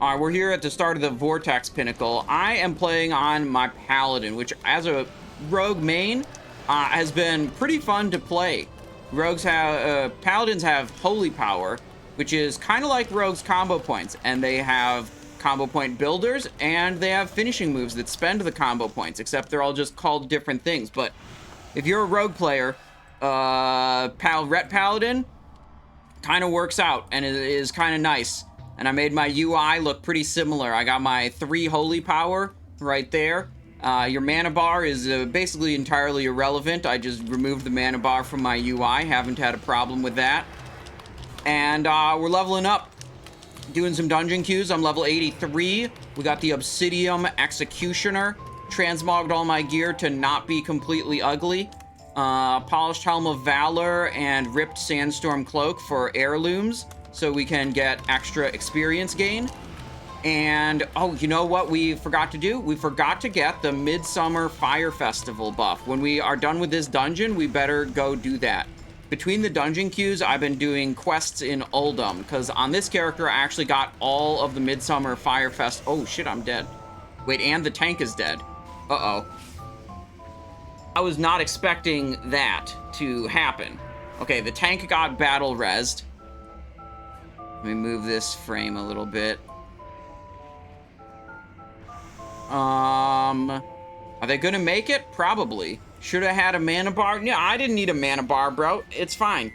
All right, we're here at the start of the Vortex Pinnacle. I am playing on my Paladin, which as a rogue main has been pretty fun to play. Paladins have Holy Power, which is kind of like rogues' combo points, and they have combo point builders, and they have finishing moves that spend the combo points, except they're all just called different things. But if you're a rogue player, RET Paladin kind of works out, and it is kind of nice. And I made my UI look pretty similar. I got my 3 Holy Power right there. Your mana bar is basically entirely irrelevant. I just removed the mana bar from my UI. Haven't had a problem with that. And we're leveling up. Doing some dungeon queues. I'm level 83. We got the Obsidian Executioner. Transmogged all my gear to not be completely ugly. Polished Helm of Valor and Ripped Sandstorm Cloak for heirlooms, so we can get extra experience gain. And, oh, you know what we forgot to do? We forgot to get the Midsummer Fire Festival buff. When we are done with this dungeon, we better go do that. Between the dungeon queues, I've been doing quests in Uldum, because on this character, I actually got all of the Midsummer Fire Fest. Oh, shit, I'm dead. Wait, and the tank is dead. Uh-oh. I was not expecting that to happen. Okay, the tank got battle rezzed. Let me move this frame a little bit. Are they gonna make it? Probably. Should have had a mana bar. Yeah, I didn't need a mana bar, bro. It's fine.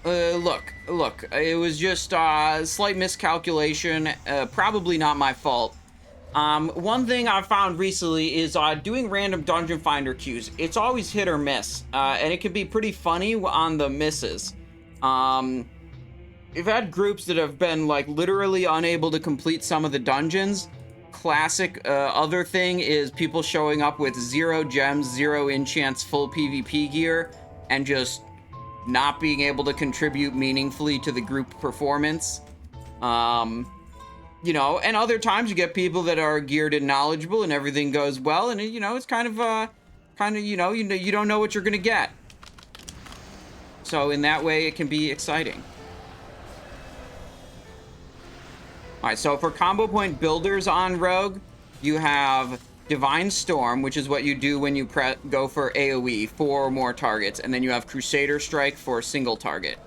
Look. It was just a slight miscalculation. Probably not my fault. One thing I've found recently is doing random dungeon finder queues. It's always hit or miss, and it can be pretty funny on the misses. We've had groups that have been like literally unable to complete some of the dungeons. Classic other thing is people showing up with 0 gems, 0 enchants, full PvP gear, and just not being able to contribute meaningfully to the group performance. You know, and other times you get people that are geared and knowledgeable and everything goes well, and you know, it's kind of you don't know what you're gonna get. So in that way, it can be exciting. All right, so for combo point builders on Rogue, you have Divine Storm, which is what you do when you go for AoE, 4 or more targets, and then you have Crusader Strike for a single target,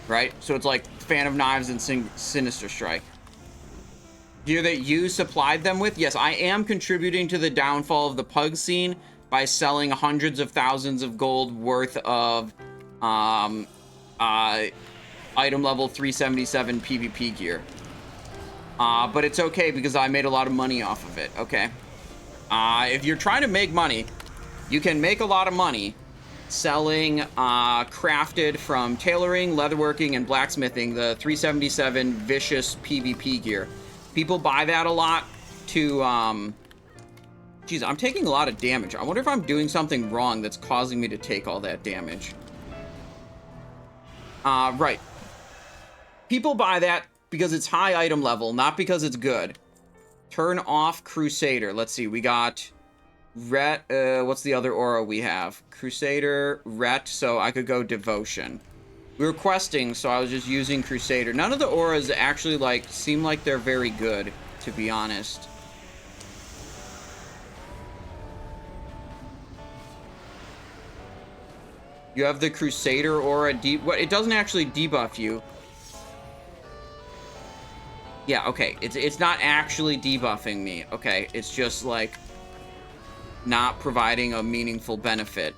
right? So it's like Fan of Knives and Sinister Strike. Gear that you supplied them with? Yes, I am contributing to the downfall of the pug scene by selling hundreds of thousands of gold worth of item level 377 PvP gear. But it's okay because I made a lot of money off of it, okay? If you're trying to make money, you can make a lot of money selling crafted from tailoring, leatherworking, and blacksmithing, the 377 vicious PvP gear. People buy that a lot to, Geez, I'm taking a lot of damage. I wonder if I'm doing something wrong that's causing me to take all that damage. Right. People buy that because it's high item level, not because it's good. Turn off Crusader. Let's see, we got RET, what's the other aura we have? Crusader, RET, so I could go Devotion. We were questing, so I was just using Crusader. None of the auras actually, like, seem like they're very good, to be honest. You have the Crusader aura, it doesn't actually debuff you. Yeah, okay, it's not actually debuffing me, okay? It's just, like, not providing a meaningful benefit.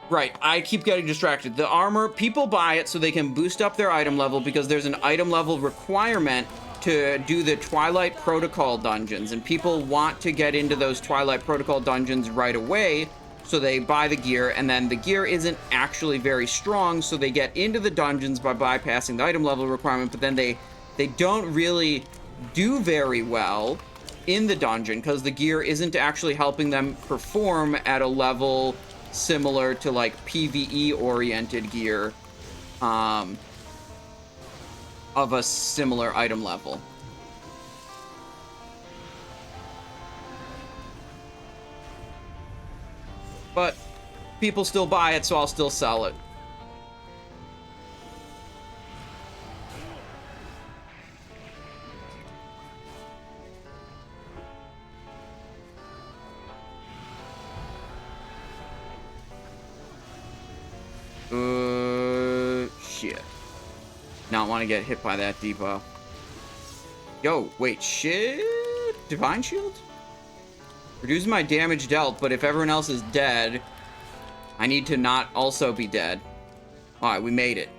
Right, I keep getting distracted. The armor, people buy it so they can boost up their item level because there's an item level requirement to do the Twilight Protocol dungeons, and people want to get into those Twilight Protocol dungeons right away, so they buy the gear, and then the gear isn't actually very strong, so they get into the dungeons by bypassing the item level requirement, but then they don't really do very well in the dungeon because the gear isn't actually helping them perform at a level similar to like PvE-oriented gear of a similar item level. But people still buy it, so I'll still sell it. Not want to get hit by that debuff. Yo, wait, shit? Divine Shield? Reduces my damage dealt, but if everyone else is dead, I need to not also be dead. Alright, we made it.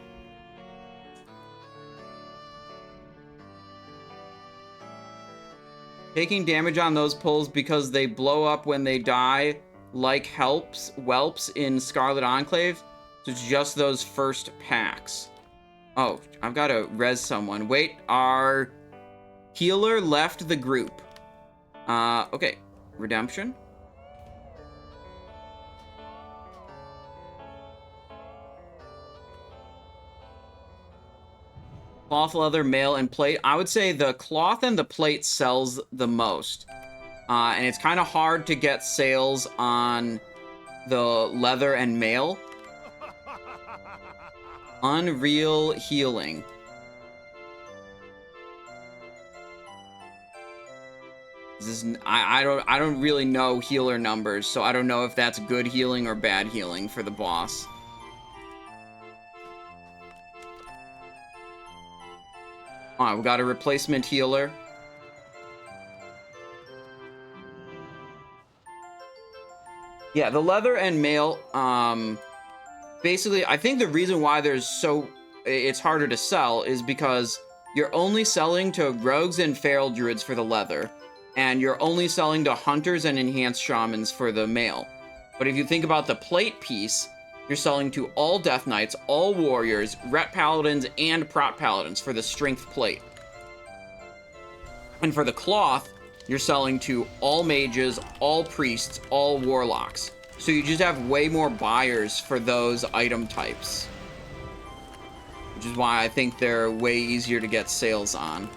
Taking damage on those pulls because they blow up when they die, like whelps in Scarlet Enclave. So it's just those first packs. Oh, I've got to res someone. Wait, our healer left the group. Okay. Redemption. Cloth, leather, mail, and plate. I would say the cloth and the plate sells the most. And it's kind of hard to get sales on the leather and mail. Unreal healing. This is, I don't really know healer numbers, so I don't know if that's good healing or bad healing for the boss. Alright, we got a replacement healer. Yeah, the leather and mail, basically, I think the reason why it's harder to sell is because you're only selling to rogues and feral druids for the leather, and you're only selling to hunters and enhanced shamans for the mail. But if you think about the plate piece, you're selling to all Death Knights, all warriors, RET paladins, and prot paladins for the strength plate. And for the cloth, you're selling to all mages, all priests, all warlocks. So you just have way more buyers for those item types. Which is why I think they're way easier to get sales on.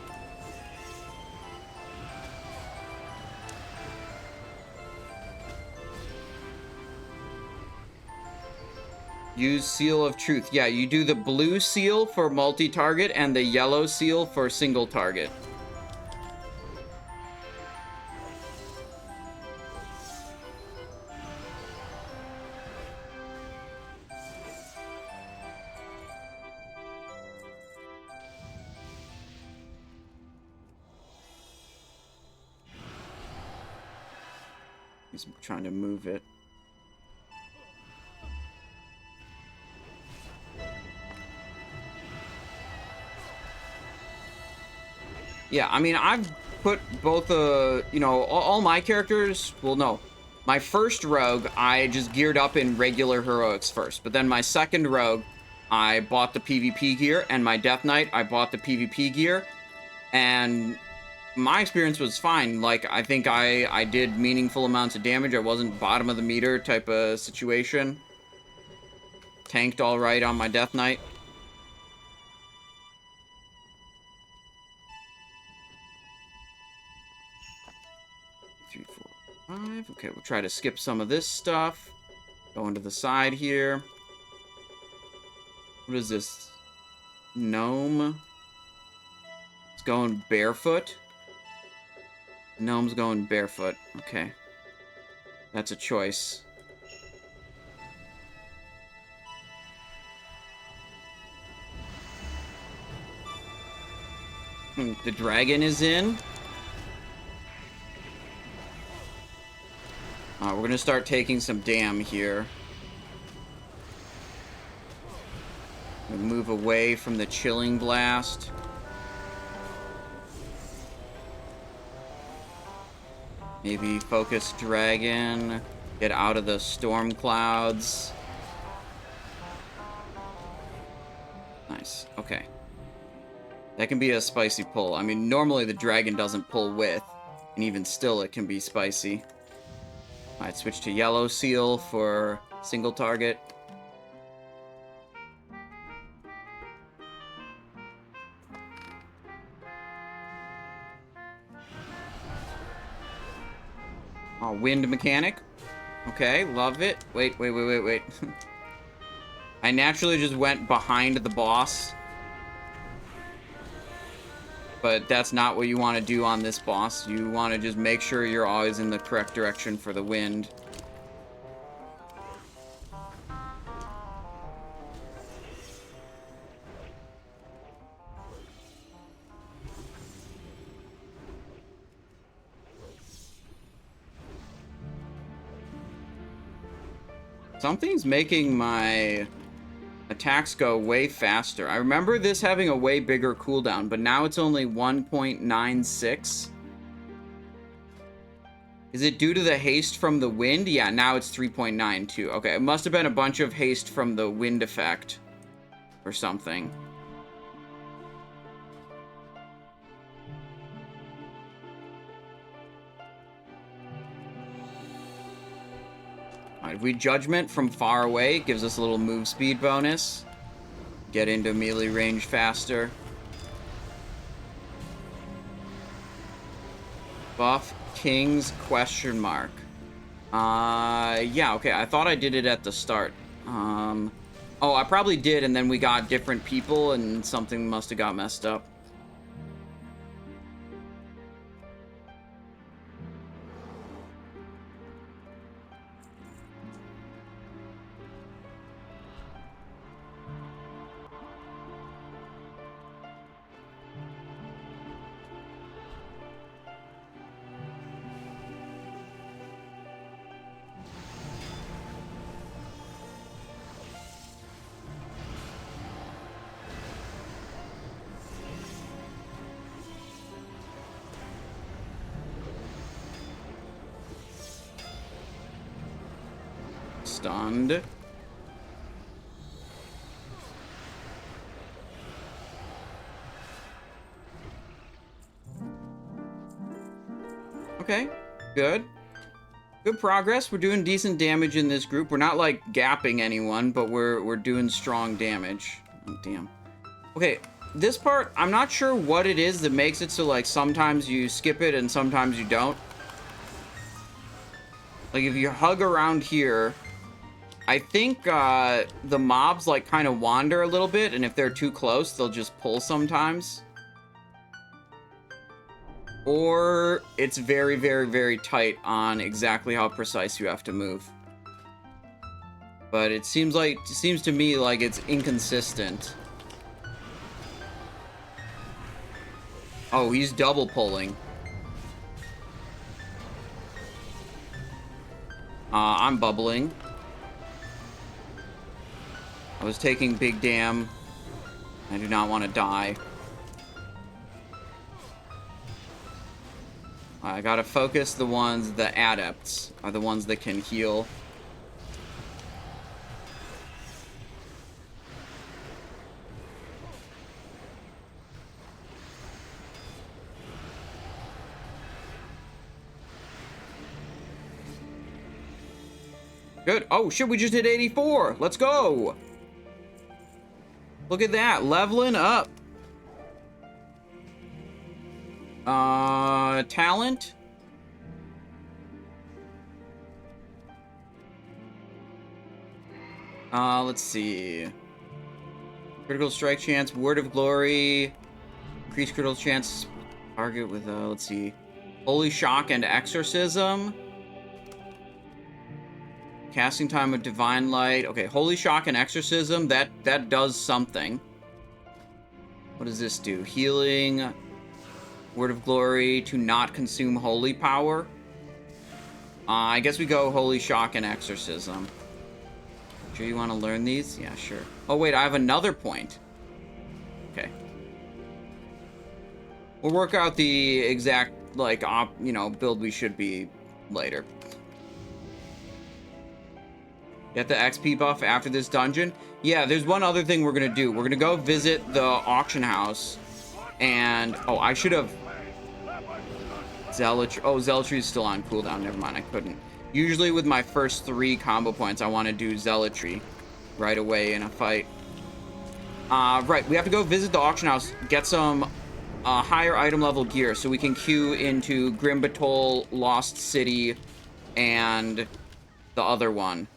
Use Seal of Truth. Yeah, you do the blue seal for multi-target and the yellow seal for single target. He's trying to move it. Yeah, I mean, I've put both, you know, all my characters, well, no. My first rogue, I just geared up in regular heroics first. But then my second rogue, I bought the PvP gear. And my Death Knight, I bought the PvP gear. And my experience was fine. Like, I think I did meaningful amounts of damage. I wasn't bottom of the meter type of situation. Tanked all right on my Death Knight. Okay, we'll try to skip some of this stuff. Go into the side here. What is this? Gnome. It's going barefoot. Gnome's going barefoot. Okay. That's a choice. The dragon is in. We're gonna start taking some damn here. Move away from the chilling blast. Maybe focus dragon. Get out of the storm clouds. Nice. Okay. That can be a spicy pull. I mean, normally the dragon doesn't pull with, and even still it can be spicy. Alright, switch to yellow seal for single target. Oh, wind mechanic. Okay, love it. Wait. I naturally just went behind the boss. But that's not what you want to do on this boss. You want to just make sure you're always in the correct direction for the wind. Something's making my attacks go way faster. I remember this having a way bigger cooldown, but now it's only 1.96. Is it due to the haste from the wind? Yeah, now it's 3.92. Okay, it must have been a bunch of haste from the wind effect or something. Alright, if we Judgment from far away, it gives us a little move speed bonus. Get into melee range faster. Buff King's question mark. Yeah, okay, I thought I did it at the start. Oh, I probably did, and then we got different people, and something must have got messed up. Stunned. Okay, good. Good progress. We're doing decent damage in this group. We're not, like, gapping anyone, but we're doing strong damage. Oh, damn. Okay, this part, I'm not sure what it is that makes it so, like, sometimes you skip it and sometimes you don't. Like, if you hug around here, I think the mobs, like, kind of wander a little bit, and if they're too close, they'll just pull sometimes. Or it's very, very, very tight on exactly how precise you have to move. But it seems to me like it's inconsistent. Oh, he's double pulling. I'm bubbling. I was taking big damn. I do not want to die. I gotta focus the adepts are the ones that can heal. Good. Oh shit, we just hit 84. Let's go. Look at that, leveling up. Talent. Let's see. Critical strike chance, word of glory, increased critical chance, target with, let's see. Holy shock and exorcism. Casting time of divine light. Okay, holy shock and exorcism, that does something. What does this do? Healing. Word of glory to not consume holy power. I guess we go holy shock and exorcism. Sure you want to learn these? Yeah, sure. Oh wait, I have another point. Okay. We'll work out the exact, like, build we should be later. Get the XP buff after this dungeon. Yeah, there's one other thing we're gonna do. We're gonna go visit the auction house. And, oh, I should have... Zealotry. Oh, Zealotry is still on cooldown. Never mind, I couldn't. Usually with my first 3 combo points, I want to do Zealotry right away in a fight. Right, we have to go visit the auction house, get some higher item level gear so we can queue into Grim Batol, Lost City, and the other one.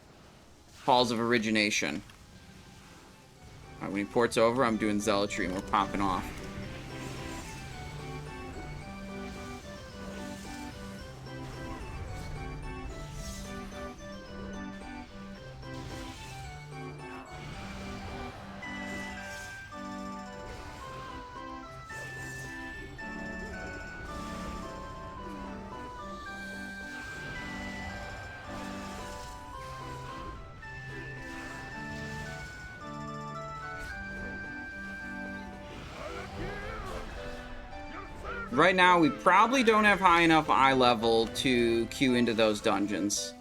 Halls of Origination. Alright, when he ports over, I'm doing Zealotry and we're popping off. Right now, we probably don't have high enough eye level to queue into those dungeons.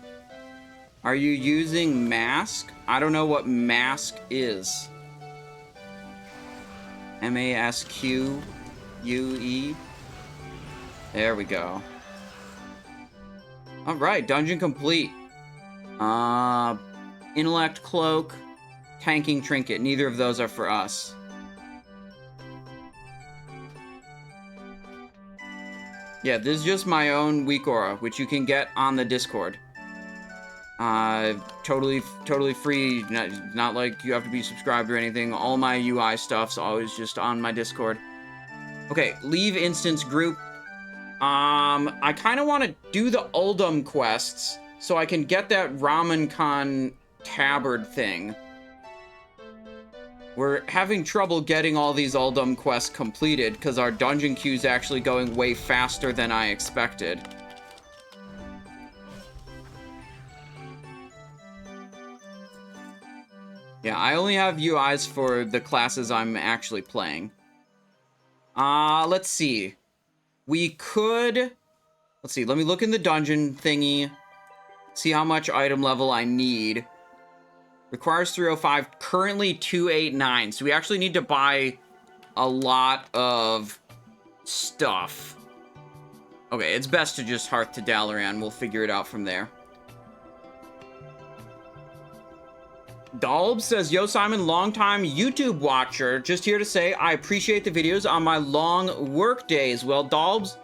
Are you using mask? I don't know what mask is. M-A-S-Q-U-E. There we go. All right, dungeon complete. Intellect Cloak, Tanking Trinket. Neither of those are for us. Yeah, this is just my own weak aura, which you can get on the Discord. Totally free. Not like you have to be subscribed or anything. All my UI stuff's always just on my Discord. Okay, leave instance group. I kind of want to do the Uldum quests so I can get that Ramankhan tabard thing. We're having trouble getting all these Uldum quests completed because our dungeon queue's actually going way faster than I expected. Yeah, I only have UIs for the classes I'm actually playing. Let's see. We could... Let's see, let me look in the dungeon thingy. See how much item level I need. Requires 305, currently 289. So we actually need to buy a lot of stuff. Okay, it's best to just Hearth to Dalaran. We'll figure it out from there. Dalb says, yo, Simon, longtime YouTube watcher. Just here to say I appreciate the videos on my long work days. Well, Dalbs,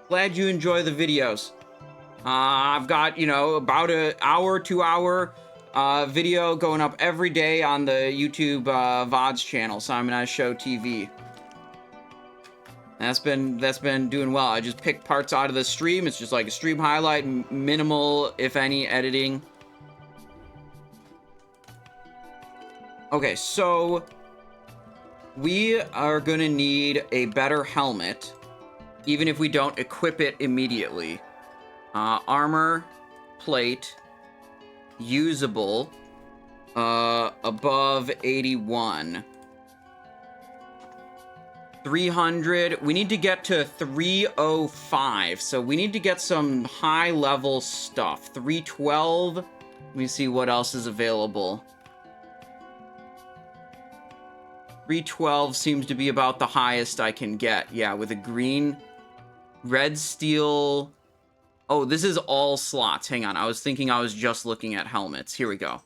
glad you enjoy the videos. I've got, you know, about an hour, 2 hour video going up every day on the YouTube VODs channel, Simon I Show TV. That's been doing well. I just pick parts out of the stream. It's just like a stream highlight, minimal, if any, editing. Okay, so we are gonna need a better helmet, even if we don't equip it immediately. Armor, plate, usable, above 81. 300, we need to get to 305, so we need to get some high level stuff. 312, let me see what else is available. 312 seems to be about the highest I can get. Yeah, with a green, red steel. Oh, this is all slots. Hang on, I was thinking I was just looking at helmets. Here we go.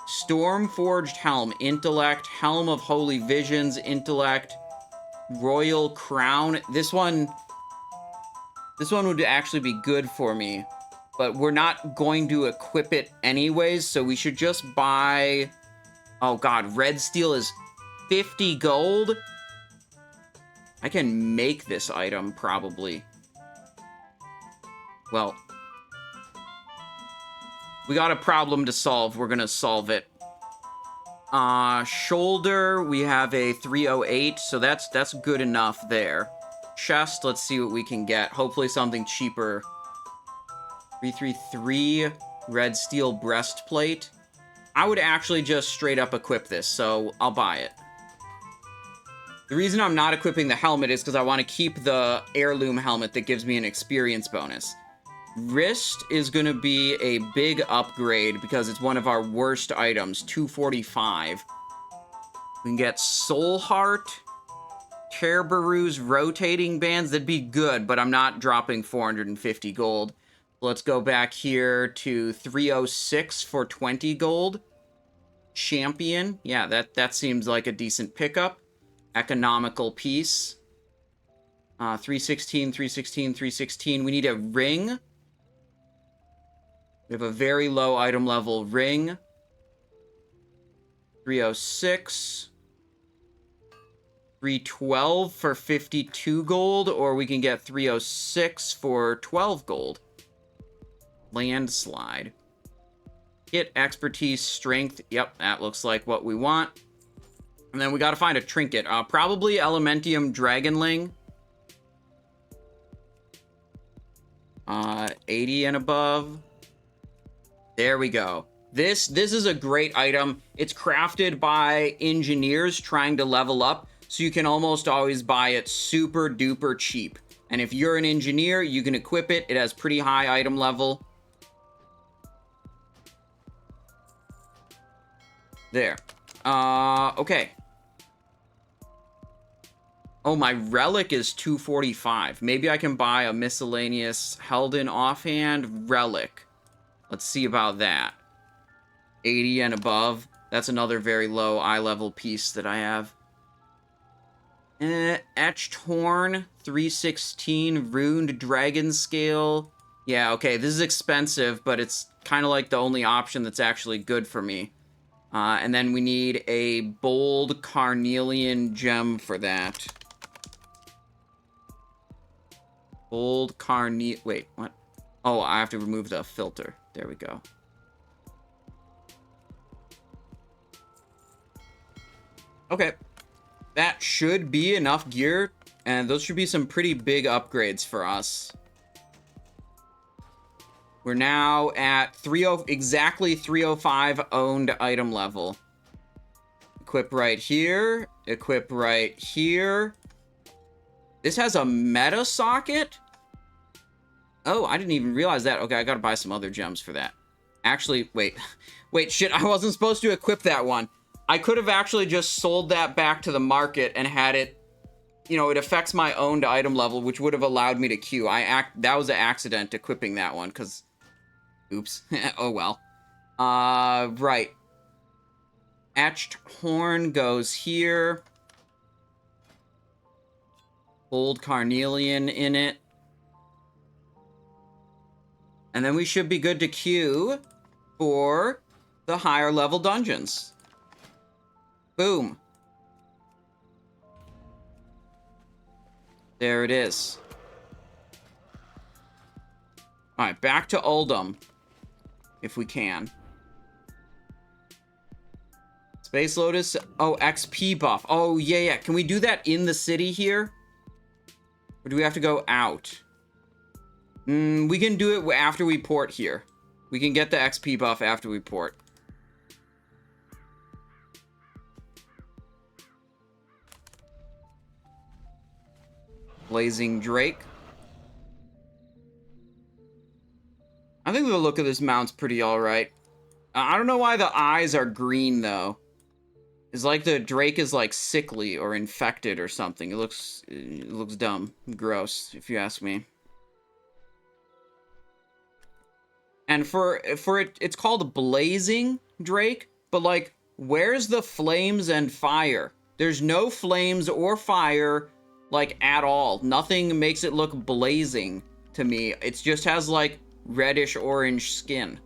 Stormforged Helm, Intellect, Helm of Holy Visions, Intellect, Royal Crown. This one would actually be good for me, but we're not going to equip it anyways, so we should just buy... Oh god, red steel is 50 gold? I can make this item, probably. Well, we got a problem to solve. We're gonna solve it. Shoulder, we have a 308, so that's good enough there. Chest, let's see what we can get. Hopefully something cheaper. 333, red steel breastplate. I would actually just straight up equip this, so I'll buy it. The reason I'm not equipping the helmet is because I want to keep the heirloom helmet that gives me an experience bonus. Wrist is going to be a big upgrade because it's one of our worst items, 245. We can get Soul Heart, Kerberu's rotating bands. That'd be good, but I'm not dropping 450 gold. Let's go back here to 306 for 20 gold. Champion. Yeah, that seems like a decent pickup. Economical piece. 316, 316, 316. We need a ring. We have a very low item level ring. 306. 312 for 52 gold, or we can get 306 for 12 gold. Landslide. Hit, expertise, strength. Yep, that looks like what we want. And then we gotta find a trinket. Probably Elementium Dragonling. 80 and above. There we go. This is a great item. It's crafted by engineers trying to level up. so you can almost always buy it super duper cheap. And if you're an engineer, you can equip it. It has pretty high item level. There. Okay. Oh, my relic is 245. Maybe I can buy a miscellaneous held in offhand relic. Let's see about that. 80 and above. That's another very low eye level piece that I have. Etched Horn, 316, Runed Dragon Scale. Yeah, okay, this is expensive, but it's kind of like the only option that's actually good for me. And then we need a Bold Carnelian Gem for that. Bold Wait, what? Oh, I have to remove the filter. There we go. Okay. That should be enough gear, and those should be some pretty big upgrades for us. We're now at exactly 305 owned item level. Equip right here. Equip right here. This has a meta socket? Oh, I didn't even realize that. Okay, I gotta buy some other gems for that. Actually, wait. Wait, shit, I wasn't supposed to equip that one. I could have actually just sold that back to the market and had it, you know, it affects my owned item level, which would have allowed me to queue. That was an accident equipping that one, because, oops. Oh, well. Right. Etched Horn goes here. Old Carnelian in it. And then we should be good to queue for the higher level dungeons. Boom. There it is. Alright, back to Uldum. If we can. Space Lotus. Oh, XP buff. Oh, yeah. Can we do that in the city here? Or do we have to go out? We can do it after we port here. We can get the XP buff after we port. Blazing Drake. I think the look of this mount's pretty alright. I don't know why the eyes are green, though. It's like the Drake is, like, sickly or infected or something. It looks dumb. Gross, if you ask me. And for it, it's called Blazing Drake, but, like, where's the flames and fire? There's no flames or fire, like, at all. Nothing makes it look blazing to me. It just has, like, reddish orange skin.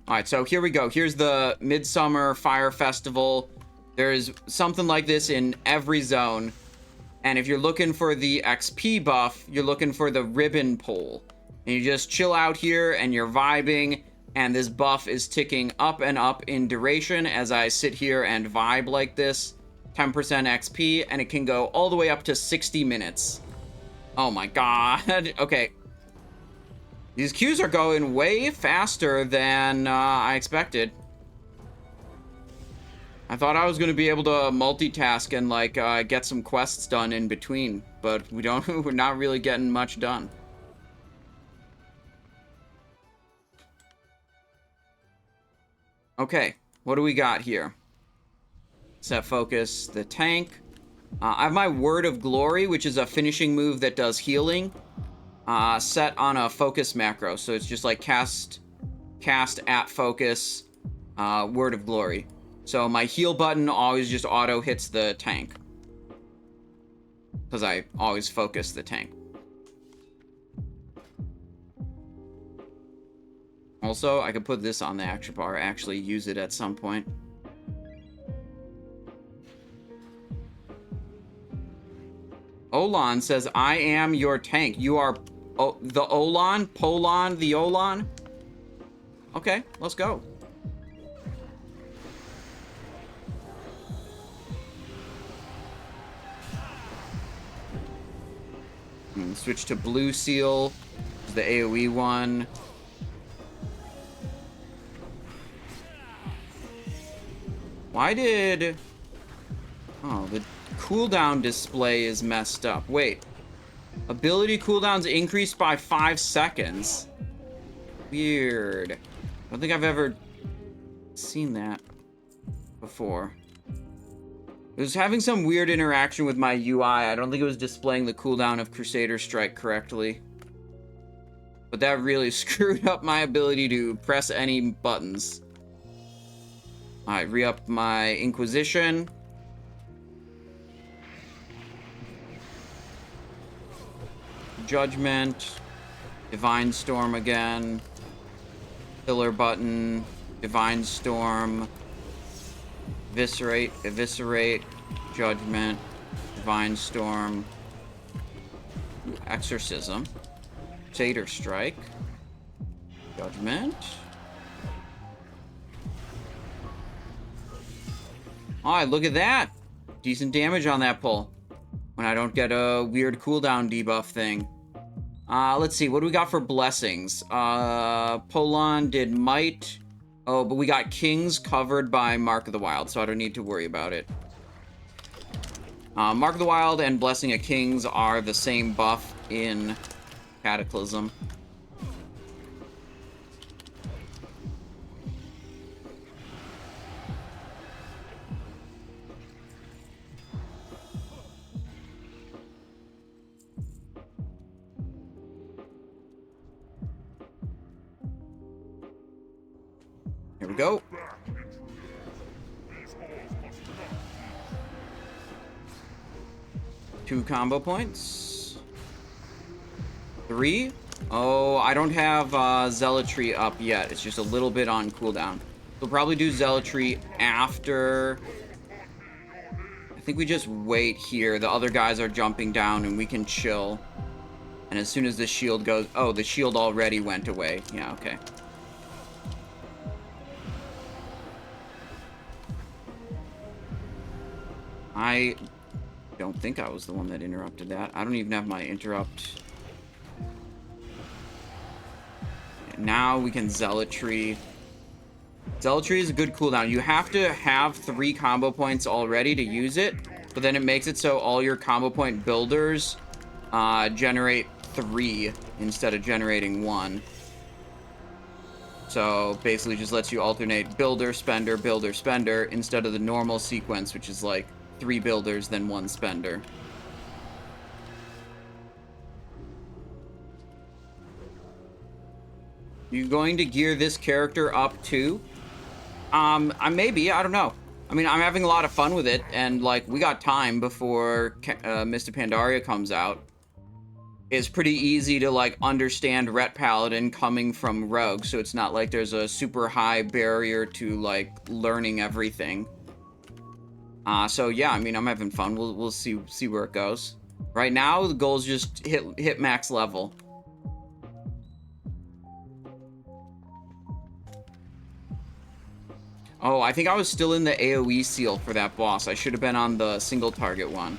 Alright, so here we go. Here's the Midsummer Fire Festival. There's something like this in every zone. And if you're looking for the XP buff, you're looking for the ribbon pole. And you just chill out here and you're vibing. And this buff is ticking up and up in duration as I sit here and vibe like this. 10% XP, and it can go all the way up to 60 minutes. Oh my god. Okay. These queues are going way faster than I expected. I thought I was going to be able to multitask and, like, get some quests done in between. But we're not really getting much done. Okay, what do we got here? Set focus, the tank. I have my Word of Glory, which is a finishing move that does healing. Set on a focus macro, so it's just like cast at focus, Word of Glory. So my heal button always just auto hits the tank. Because I always focus the tank. Also, I could put this on the action bar, actually use it at some point. Olan says, I am your tank. You are the Olan? Polon the Olan? Okay, let's go. Switch to Blue Seal, the AoE one. Why did... Oh, the cooldown display is messed up. Wait. Ability cooldowns increased by 5 seconds. Weird. I don't think I've ever seen that before. It was having some weird interaction with my UI. I don't think it was displaying the cooldown of Crusader Strike correctly. But that really screwed up my ability to press any buttons. Alright, re-up my Inquisition. Judgment. Divine Storm again. Pillar button. Divine Storm. Eviscerate. Eviscerate. Judgment. Divine Storm. Exorcism. Crusader Strike. Judgment. Alright, look at that. Decent damage on that pull. When I don't get a weird cooldown debuff thing. Let's see. What do we got for blessings? Polon did Might. Oh, but we got Kings covered by Mark of the Wild, so I don't need to worry about it. Mark of the Wild and Blessing of Kings are the same buff in Cataclysm. Here we go. Two combo points. 3. Oh, I don't have Zealotry up yet. It's just a little bit on cooldown. We'll probably do Zealotry after. I think we just wait here. The other guys are jumping down and we can chill. And as soon as the shield goes... Oh, the shield already went away. Yeah, okay. I don't think I was the one that interrupted that. I don't even have my interrupt. Now we can Zealotry. Zealotry is a good cooldown. You have to have 3 combo points already to use it, but then it makes it so all your combo point builders generate 3 instead of generating 1. So basically just lets you alternate builder, spender, instead of the normal sequence, which is like 3 builders, then 1 spender. You going to gear this character up too? Maybe, I don't know. I mean, I'm having a lot of fun with it, and like, we got time before Mist of Pandaria comes out. It's pretty easy to like understand RET Paladin coming from Rogue, so it's not like there's a super high barrier to like learning everything. So yeah, I mean, I'm having fun. We'll see where it goes. Right now, the goal is just hit max level. Oh, I think I was still in the AoE seal for that boss. I should have been on the single target one.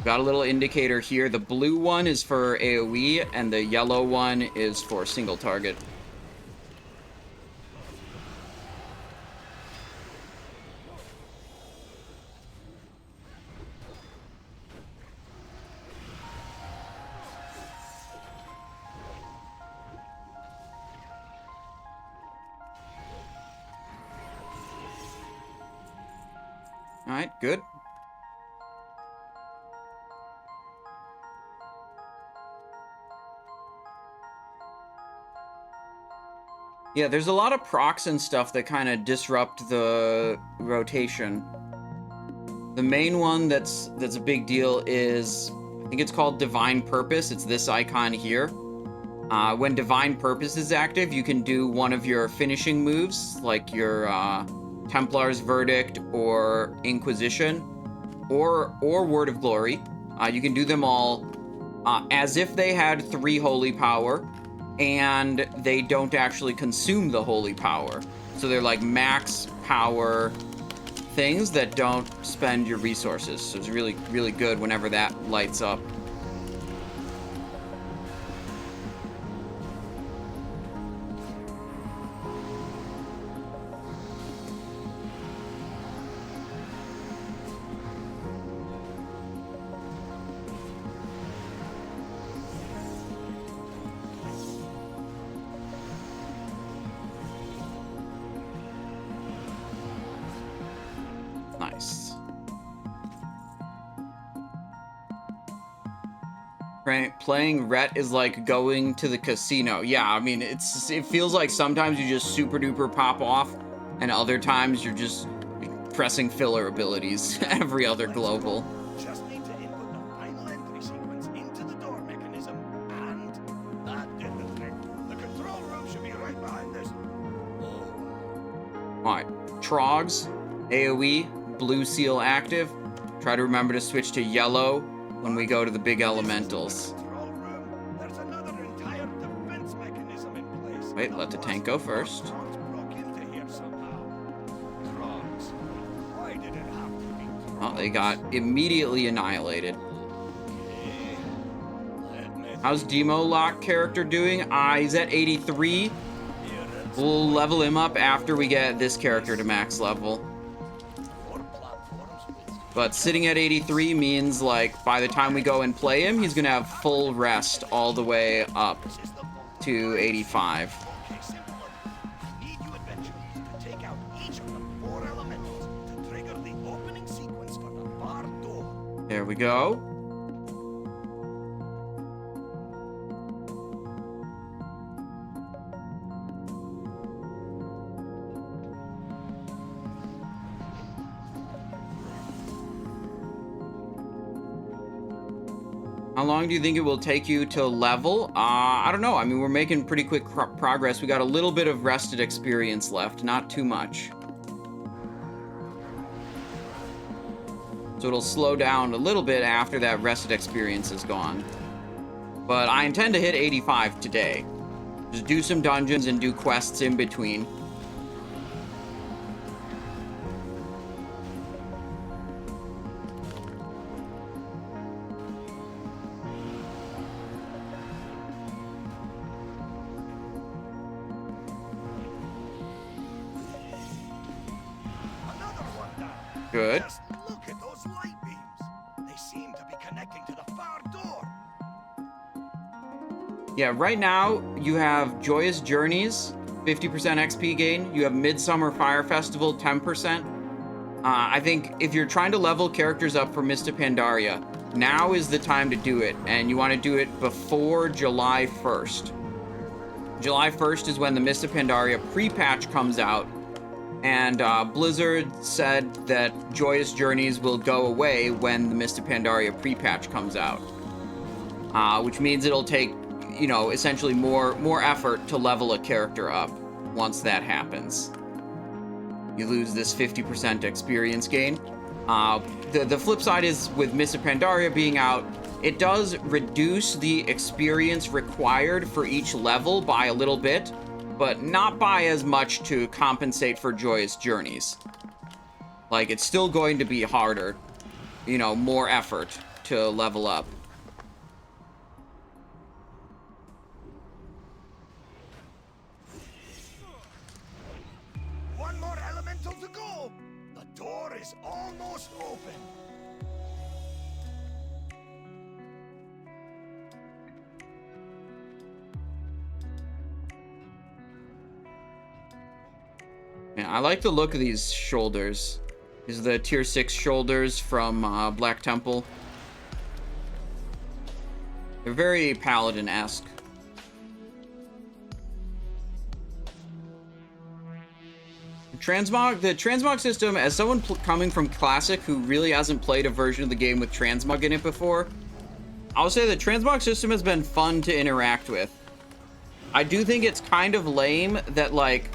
Got a little indicator here. The blue one is for AoE, and the yellow one is for single target. Alright, good. Yeah, there's a lot of procs and stuff that kind of disrupt the rotation. The main one that's a big deal is, I think it's called Divine Purpose. It's this icon here. When Divine Purpose is active, you can do one of your finishing moves, like your Templar's Verdict or Inquisition or Word of Glory. You can do them all as if they had 3 holy power, and they don't actually consume the holy power. So they're like max power things that don't spend your resources. So it's really, really good whenever that lights up. Nice. Playing RET is like going to the casino. Yeah, I mean, it feels like sometimes you just super duper pop off, and other times you're just pressing filler abilities every other global. Just need to input the final entry sequence into the door mechanism, and that did the trick. The control room should be right behind this. Alright, Trogs, AoE, blue seal active. Try to remember to switch to yellow when we go to the big elementals. There's another entire defense mechanism in place. Wait, let the tank go first. Broke into here somehow. Trogs. Why did it have to be Trogs? Oh, they got immediately annihilated. How's Demo Lock character doing? He's at 83. We'll level him up after we get this character to max level. But sitting at 83 means, like, by the time we go and play him, he's gonna have full rest all the way up to 85. There we go. How long do you think it will take you to level? I don't know. I mean, we're making pretty quick progress. We got a little bit of rested experience left, not too much. So it'll slow down a little bit after that rested experience is gone. But I intend to hit 85 today. Just do some dungeons and do quests in between. Good. Just look at those light beams. They seem to be connecting to the far door. Yeah, right now you have Joyous Journeys, 50% XP gain. You have Midsummer Fire Festival, 10%. I think if you're trying to level characters up for Mist of Pandaria, now is the time to do it, and you want to do it before July 1st. July 1st is when the Mist of Pandaria pre-patch comes out. And Blizzard said that Joyous Journeys will go away when the Mist of Pandaria pre-patch comes out. Which means it'll take, you know, essentially more effort to level a character up once that happens. You lose this 50% experience gain. The flip side is with Mist of Pandaria being out, it does reduce the experience required for each level by a little bit, but not by as much to compensate for Joyous Journeys. Like, it's still going to be harder, you know, more effort to level up. One more elemental to go. The door is almost open. Yeah, I like the look of these shoulders. These are the tier 6 shoulders from Black Temple. They're very Paladin-esque. The transmog system, as someone coming from Classic who really hasn't played a version of the game with transmog in it before, I'll say the transmog system has been fun to interact with. I do think it's kind of lame that, like,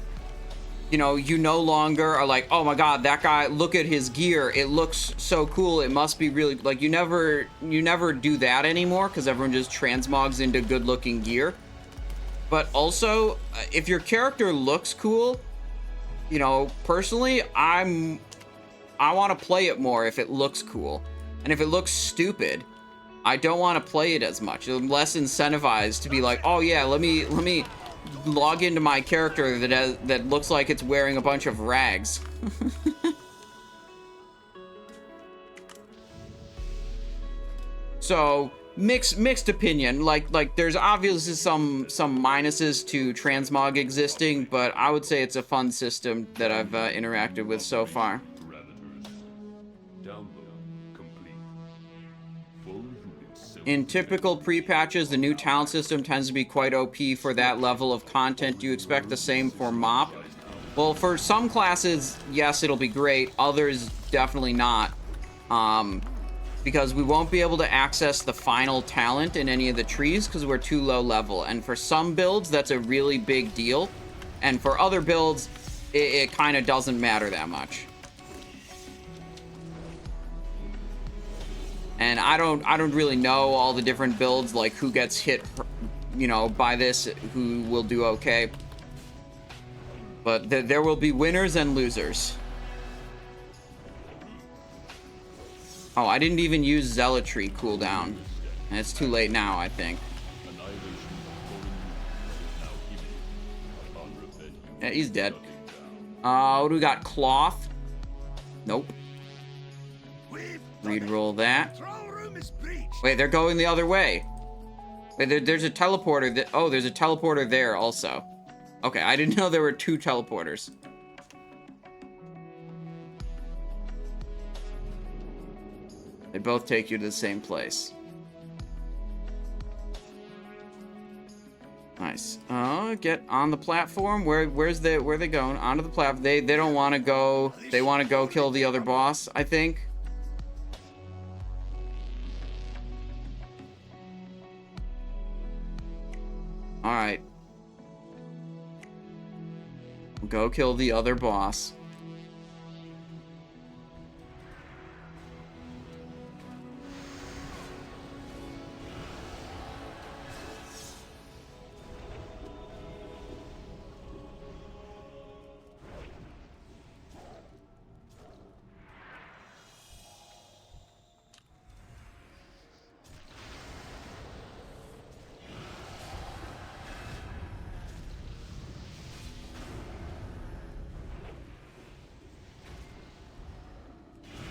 you know, you no longer are like, oh my god, that guy, look at his gear, it looks so cool, it must be really, like, you never do that anymore because everyone just transmogs into good looking gear. But also, if your character looks cool, you know, personally, I want to play it more if it looks cool. And if it looks stupid, I don't want to play it as much. I'm less incentivized to be like, oh yeah, let me log into my character that looks like it's wearing a bunch of rags. So mixed opinion. Like there's obviously some minuses to transmog existing, but I would say it's a fun system that I've interacted with so far. Download complete. Full unit silver. In typical pre-patches, the new talent system tends to be quite OP for that level of content. Do you expect the same for MOP? Well, for some classes, yes, it'll be great. Others, definitely not. Because we won't be able to access the final talent in any of the trees because we're too low level. And for some builds, that's a really big deal. And for other builds, it kind of doesn't matter that much. And I don't really know all the different builds, like who gets hit, you know, by this, who will do okay. But there will be winners and losers. Oh, I didn't even use Zealotry cooldown. And it's too late now, I think. Yeah, he's dead. What do we got? Cloth? Nope. Reroll that. Wait, they're going the other way. Wait, there's a teleporter. Oh, there's a teleporter there also. Okay, I didn't know there were 2 teleporters. They both take you to the same place. Nice. Get on the platform. Where are they going? Onto the platform. They don't want to go. They want to go kill the other boss, I think. All right. Go kill the other boss.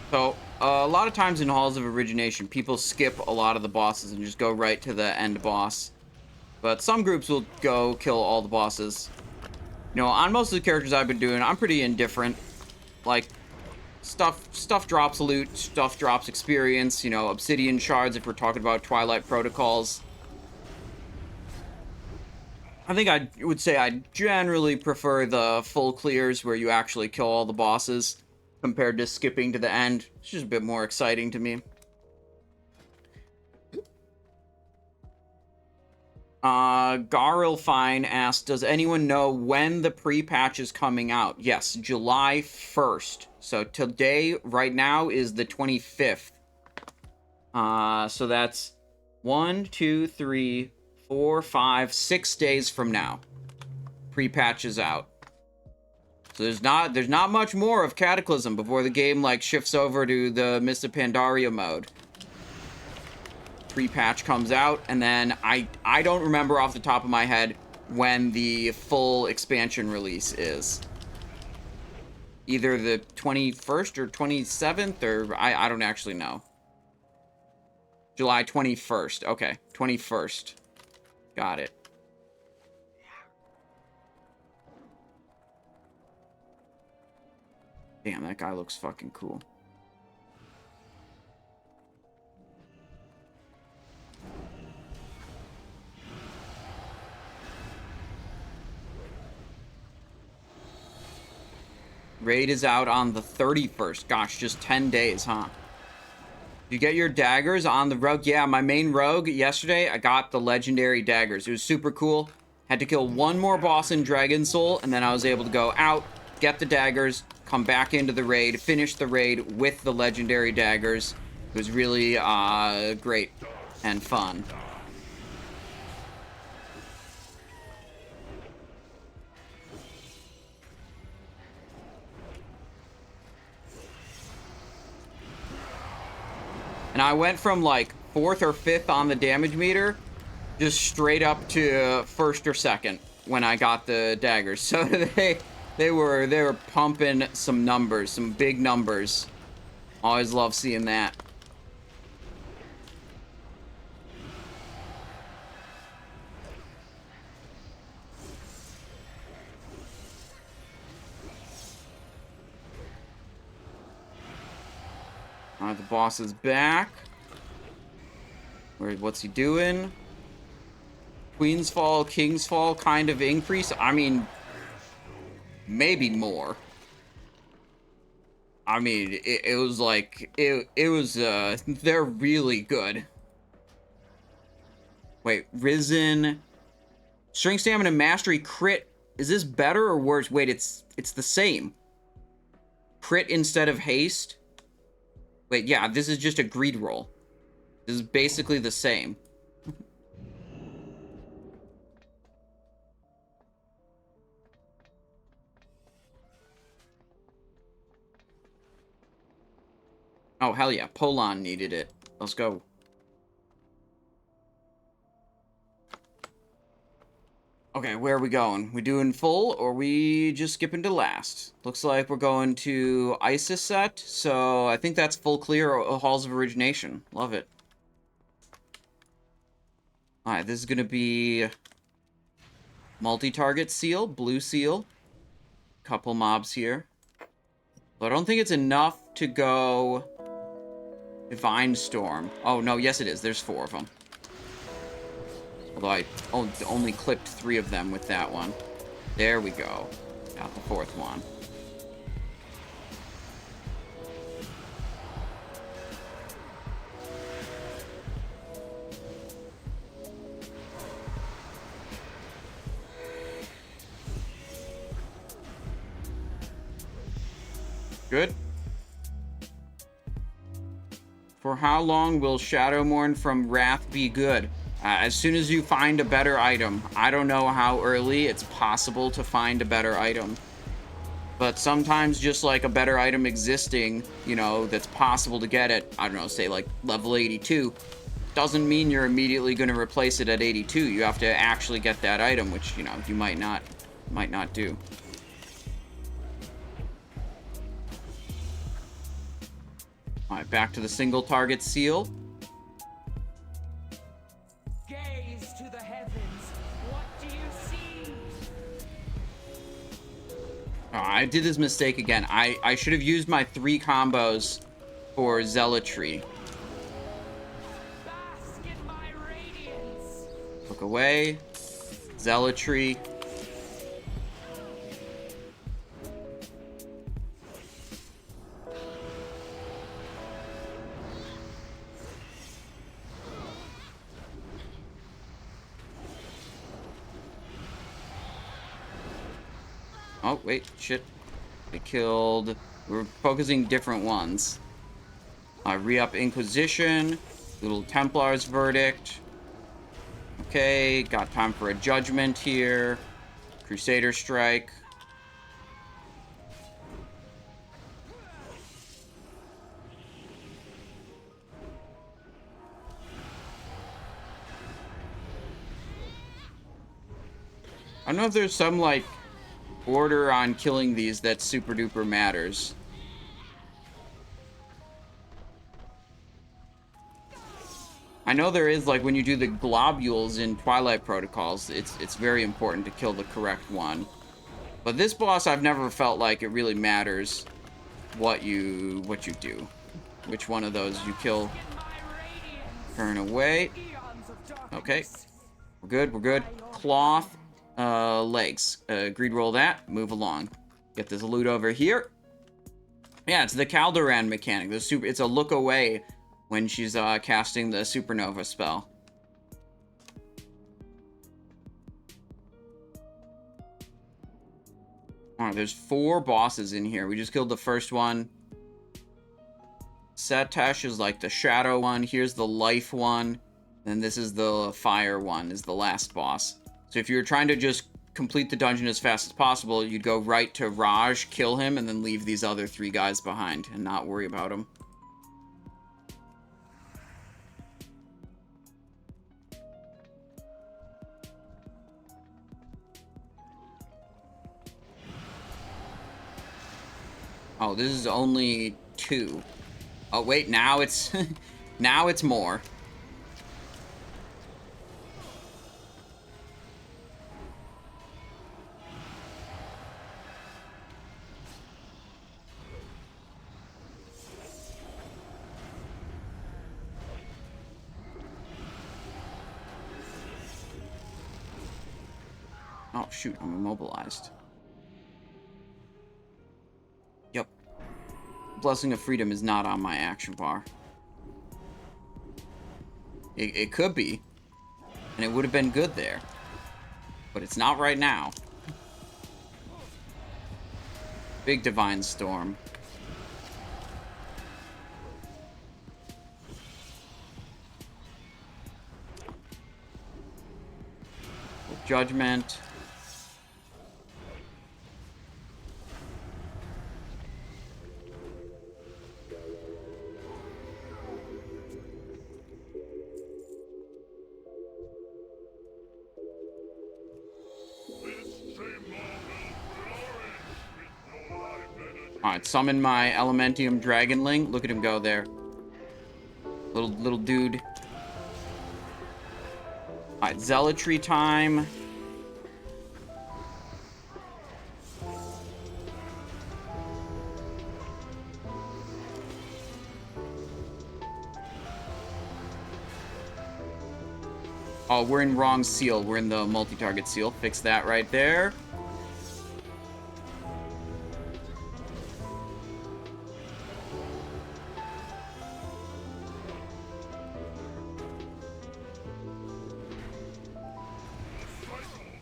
So, a lot of times in Halls of Origination, people skip a lot of the bosses and just go right to the end boss. But some groups will go kill all the bosses. You know, on most of the characters I've been doing, I'm pretty indifferent. Like, stuff drops loot, stuff drops experience, you know, obsidian shards if we're talking about Twilight Protocols. I think I would say I generally prefer the full clears where you actually kill all the bosses, compared to skipping to the end. It's just a bit more exciting to me. Garilfine asked, does anyone know when the pre-patch is coming out? Yes, July 1st. So today, right now, is the 25th. So that's 1, 2, 3, 4, 5, 6 days from now. Pre-patch is out. So there's not much more of Cataclysm before the game like shifts over to the Mists of Pandaria mode. Pre-patch comes out, and then I don't remember off the top of my head when the full expansion release is. Either the 21st or 27th, or I don't actually know. July 21st. Okay, 21st. Got it. Damn, that guy looks fucking cool. Raid is out on the 31st. Gosh, just 10 days, huh? You get your daggers on the rogue? Yeah, my main rogue, yesterday, I got the legendary daggers. It was super cool. Had to kill one more boss in Dragon Soul, and then I was able to go out, get the daggers, come back into the raid, finish the raid with the legendary daggers. It was really great and fun. And I went from like 4th or 5th on the damage meter, just straight up to 1st or 2nd when I got the daggers. So they were pumping some numbers, some big numbers. Always love seeing that. The boss is back. What's he doing? Queen's Fall, King's Fall kind of increase. I mean, maybe more. I mean, it was like, it was, they're really good. Wait, Risen. Strength, Stamina, Mastery, Crit. Is this better or worse? Wait, it's the same. Crit instead of haste. Wait, yeah, this is just a greed roll. This is basically the same. Oh, hell yeah. Polon needed it. Let's go. Okay, where are we going? We doing full, or we just skipping to last? Looks like we're going to Isiset, so I think that's full clear Halls of Origination. Love it. Alright, this is going to be multi-target seal, blue seal. Couple mobs here. But I don't think it's enough to go Divine Storm. Oh, no, yes it is. There's 4 of them. Although I only clipped 3 of them with that one. There we go. Got the 4th one. Good. For how long will Shadowmourne from Wrath be good? As soon as you find a better item. I don't know how early it's possible to find a better item. But sometimes just like a better item existing, you know, that's possible to get at, I don't know, say like level 82, doesn't mean you're immediately going to replace it at 82. You have to actually get that item, which, you know, you might not do. Alright, back to the single target seal. Gaze to the heavens. What do you see? Oh, I did this mistake again. I should have used my 3 combos for Zealotry. Bask in my radiance. Look away. Zealotry. Oh, wait, shit. They killed... We're focusing different ones. Re-up Inquisition. Little Templar's Verdict. Okay, got time for a Judgment here. Crusader Strike. I don't know if there's some, like, order on killing these that super duper matters. I know there is, like, when you do the globules in Twilight Protocols, it's very important to kill the correct one. But this boss, I've never felt like it really matters what you do. Which one of those you kill. Turn away. Okay. We're good, we're good. Cloth. Legs. Greed roll that. Move along. Get this loot over here. Yeah, it's the Calderan mechanic. It's a look away when she's casting the Supernova spell. Alright, there's 4 bosses in here. We just killed the first one. Setesh is like the shadow one. Here's the life one. And this is the fire one, is the last boss. So if you're trying to just complete the dungeon as fast as possible, you'd go right to Rajh, kill him, and then leave these other 3 guys behind and not worry about them. Oh, this is only 2. Oh, wait, now it's... now it's more. Oh, shoot, I'm immobilized. Yep. Blessing of Freedom is not on my action bar. It could be, and it would have been good there. But it's not right now. Big Divine Storm. Judgment. Alright, summon my Elementium Dragonling. Look at him go there. Little dude. Alright, Zealotry time. Oh, we're in wrong seal. We're in the multi-target seal. Fix that right there.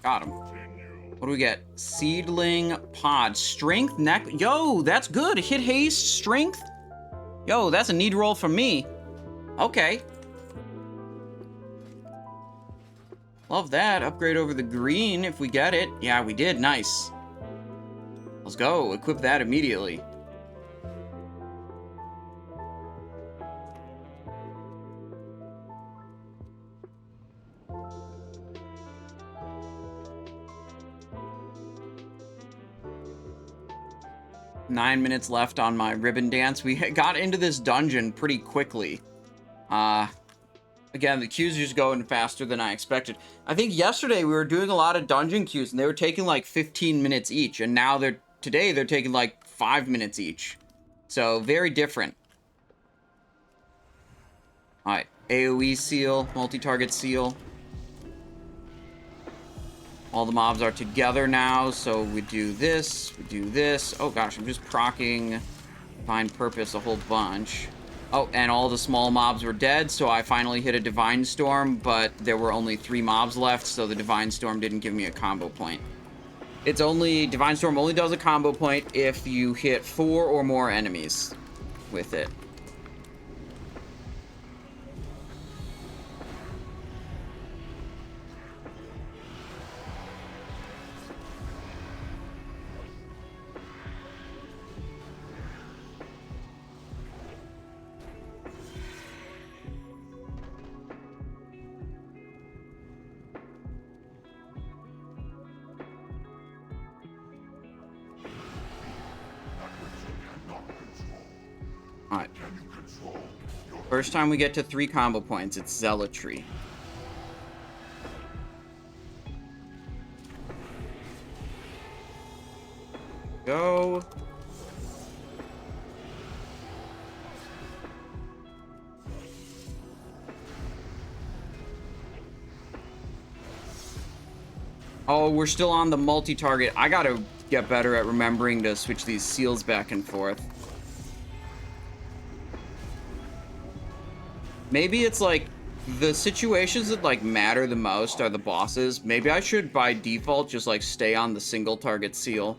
Got him. What do we get? Seedling pod. Strength neck. Yo, that's good. Hit haste. Strength. Yo, that's a need roll for me. Okay. Love that. Upgrade over the green if we get it. Yeah, we did. Nice. Let's go. Equip that immediately. Nine minutes left on my ribbon dance. We got into this dungeon pretty quickly. Again, the queues are just going faster than I expected. I think yesterday we were doing a lot of dungeon queues and they were taking like 15 minutes each. And now today they're taking like 5 minutes each. So very different. All right, AoE seal, multi-target seal. All the mobs are together now, so we do this, we do this. Oh gosh, I'm just proccing Divine Purpose a whole bunch. Oh, and all the small mobs were dead, so I finally hit a Divine Storm, but there were only 3 mobs left, so the Divine Storm didn't give me a combo point. Divine Storm only does a combo point if you hit 4 or more enemies with it. Alright. First time we get to 3 combo points, it's Zealotry. Go. Oh, we're still on the multi-target. I gotta get better at remembering to switch these seals back and forth. Maybe it's like the situations that like matter the most are the bosses. Maybe I should by default just like stay on the single target seal.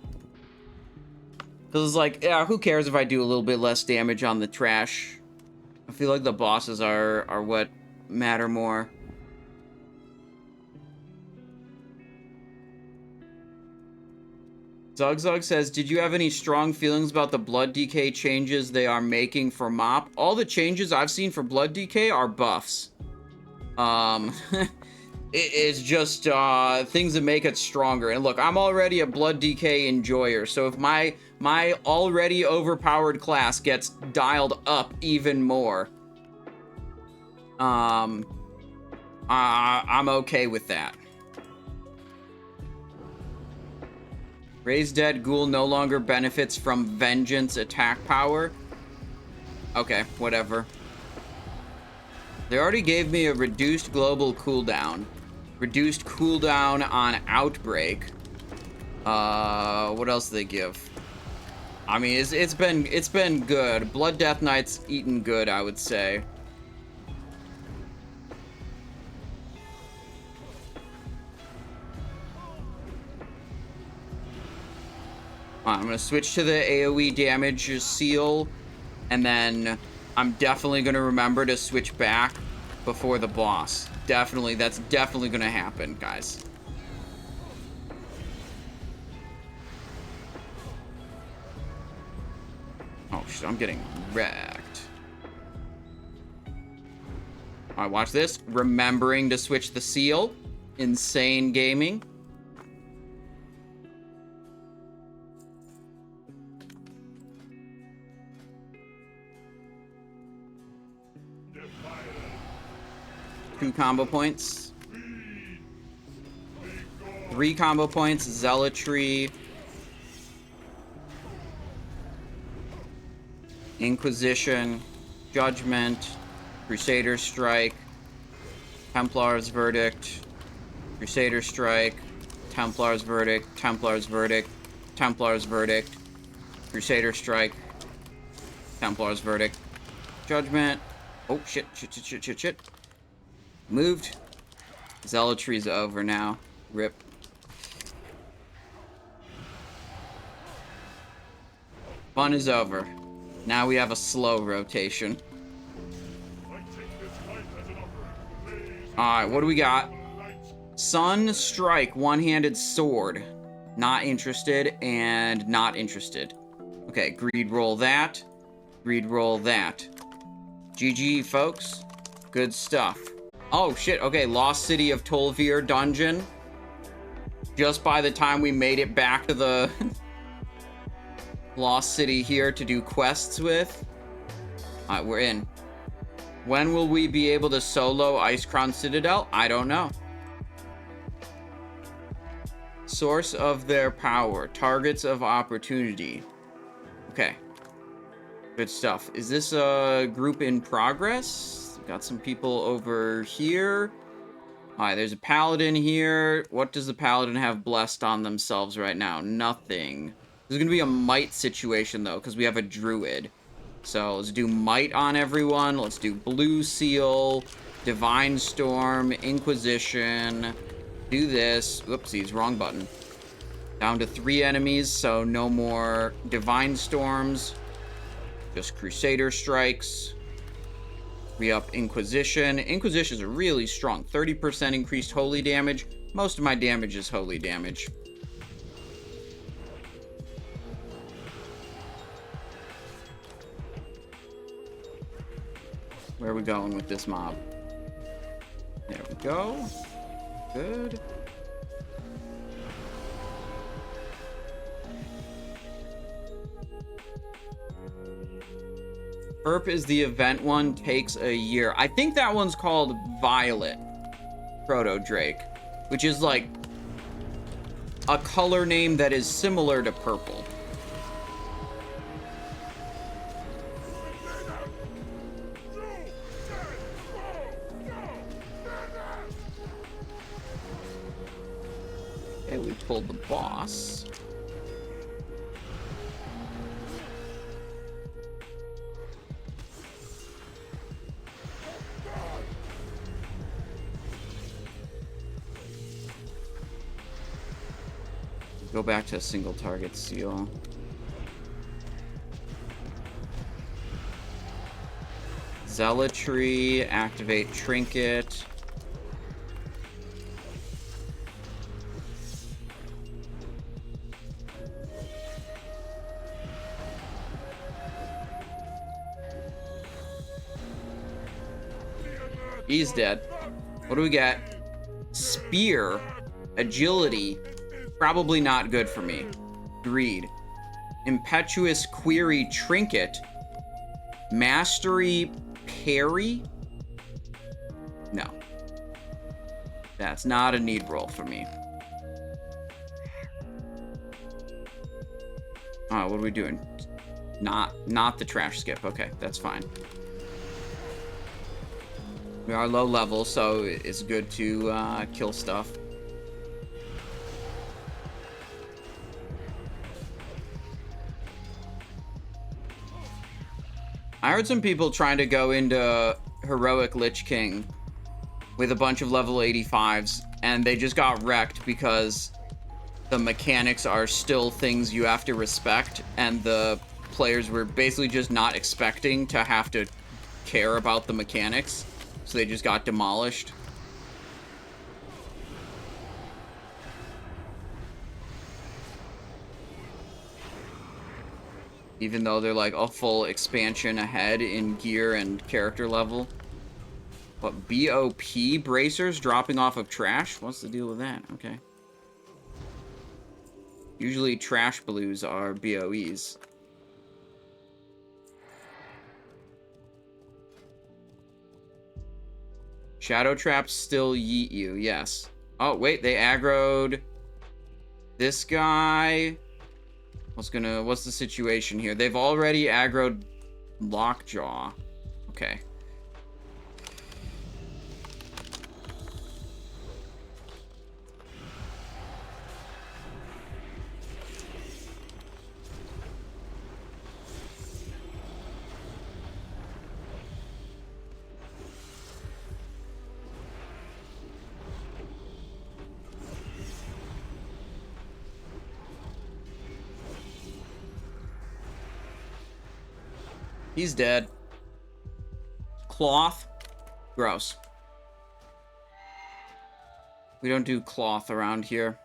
Cause it's like, yeah, who cares if I do a little bit less damage on the trash? I feel like the bosses are what matter more. Zugzug says, did you have any strong feelings about the Blood DK changes they are making for MOP? All the changes I've seen for Blood DK are buffs. It's just things that make it stronger. And look, I'm already a Blood DK enjoyer, so if my already overpowered class gets dialed up even more, I'm okay with that. Raised Dead Ghoul no longer benefits from Vengeance attack power. Okay, whatever. They already gave me a reduced global cooldown. Reduced cooldown on Outbreak. What else do they give? I mean, it's been good. Blood Death Knight's eaten good, I would say. I'm gonna switch to the AoE damage seal, and then I'm definitely gonna remember to switch back before the boss. Definitely, that's definitely gonna happen, guys. Oh shit, I'm getting wrecked. Alright, watch this. Remembering to switch the seal. Insane gaming. Two combo points. 3 combo points. Zealotry. Inquisition. Judgment. Crusader Strike. Templar's Verdict. Crusader Strike. Templar's Verdict. Templar's Verdict. Templar's Verdict. Crusader Strike. Templar's Verdict. Judgment. Oh, shit. Moved. Zealotry's over now. Rip. Fun is over. Now we have a slow rotation. Alright, what do we got? Sun Strike, one-handed sword. Not interested, and not interested. Okay, greed roll that. Greed roll that. GG, folks. Good stuff. Oh, shit. Okay, Lost City of Tol'vir dungeon. Just by the time we made it back to the Lost City here to do quests with. Alright, we're in. When will we be able to solo Icecrown Citadel? I don't know. Source of their power. Targets of opportunity. Okay. Good stuff. Is this a group in progress? Got some people over here. Alright, there's a Paladin here. What does the Paladin have blessed on themselves right now? Nothing. This is going to be a might situation, though, because we have a druid. So, let's do might on everyone. Let's do blue seal, divine storm, inquisition. Do this. Whoopsies, wrong button. Down to 3 enemies, so no more divine storms. Just crusader strikes. Re-up inquisition. Inquisition is really strong. 30% increased holy damage. Most of my damage is holy damage. Where are we going with this mob? There we go. Good. Herp is the event one, takes a year. I think that one's called Violet Proto Drake, which is like a color name that is similar to purple. Okay, we pulled the boss. Go back to a single target seal. Zealotry, activate trinket. He's dead. What do we got? Spear, agility. Probably not good for me. Greed. Impetuous Query Trinket. Mastery Parry? No. That's not a need roll for me. Oh, what are we doing? Not the trash skip. Okay, that's fine. We are low level, so it's good to kill stuff. I heard some people trying to go into Heroic Lich King with a bunch of level 85s, and they just got wrecked because the mechanics are still things you have to respect, and the players were basically just not expecting to have to care about the mechanics, so they just got demolished. Even though they're like a full expansion ahead in gear and character level. What, BOP bracers dropping off of trash? What's the deal with that? Okay. Usually trash blues are BOEs. Shadow traps still yeet you, yes. Oh, wait, they aggroed this guy. What's the situation here? They've already aggroed Lockjaw. Okay. He's dead. Cloth? Gross. We don't do cloth around here.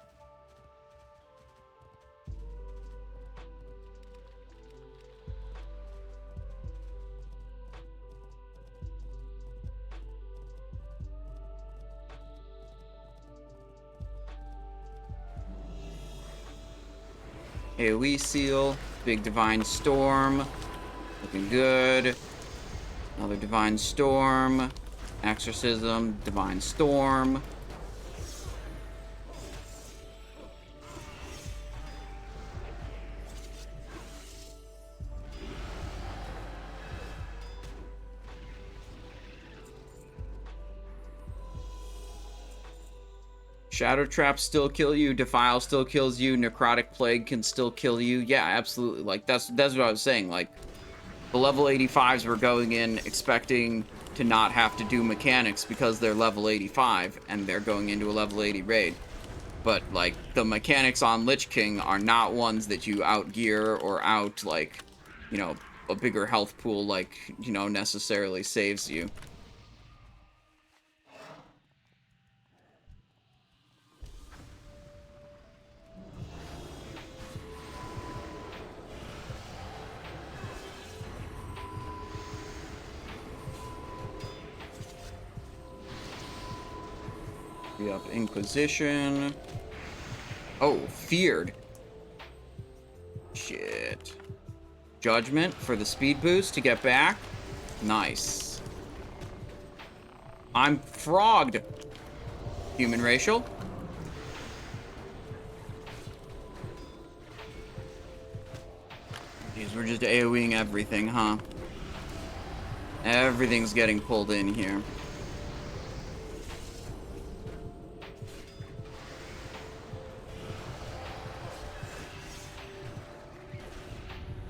AoE seal. Big Divine Storm. Looking good. Another Divine Storm. Exorcism. Divine Storm. Shadow Trap still kill you. Defile still kills you. Necrotic Plague can still kill you. Yeah, absolutely. Like, that's what I was saying. Like, the level 85s were going in expecting to not have to do mechanics because they're level 85, and they're going into a level 80 raid. But, like, the mechanics on Lich King are not ones that you outgear or out, like, you know, a bigger health pool, like, you know, necessarily saves you. Be up Inquisition. Oh, feared. Shit. Judgment for the speed boost to get back. Nice. I'm frogged. Human racial. Jeez, we're just AoEing everything, huh? Everything's getting pulled in here.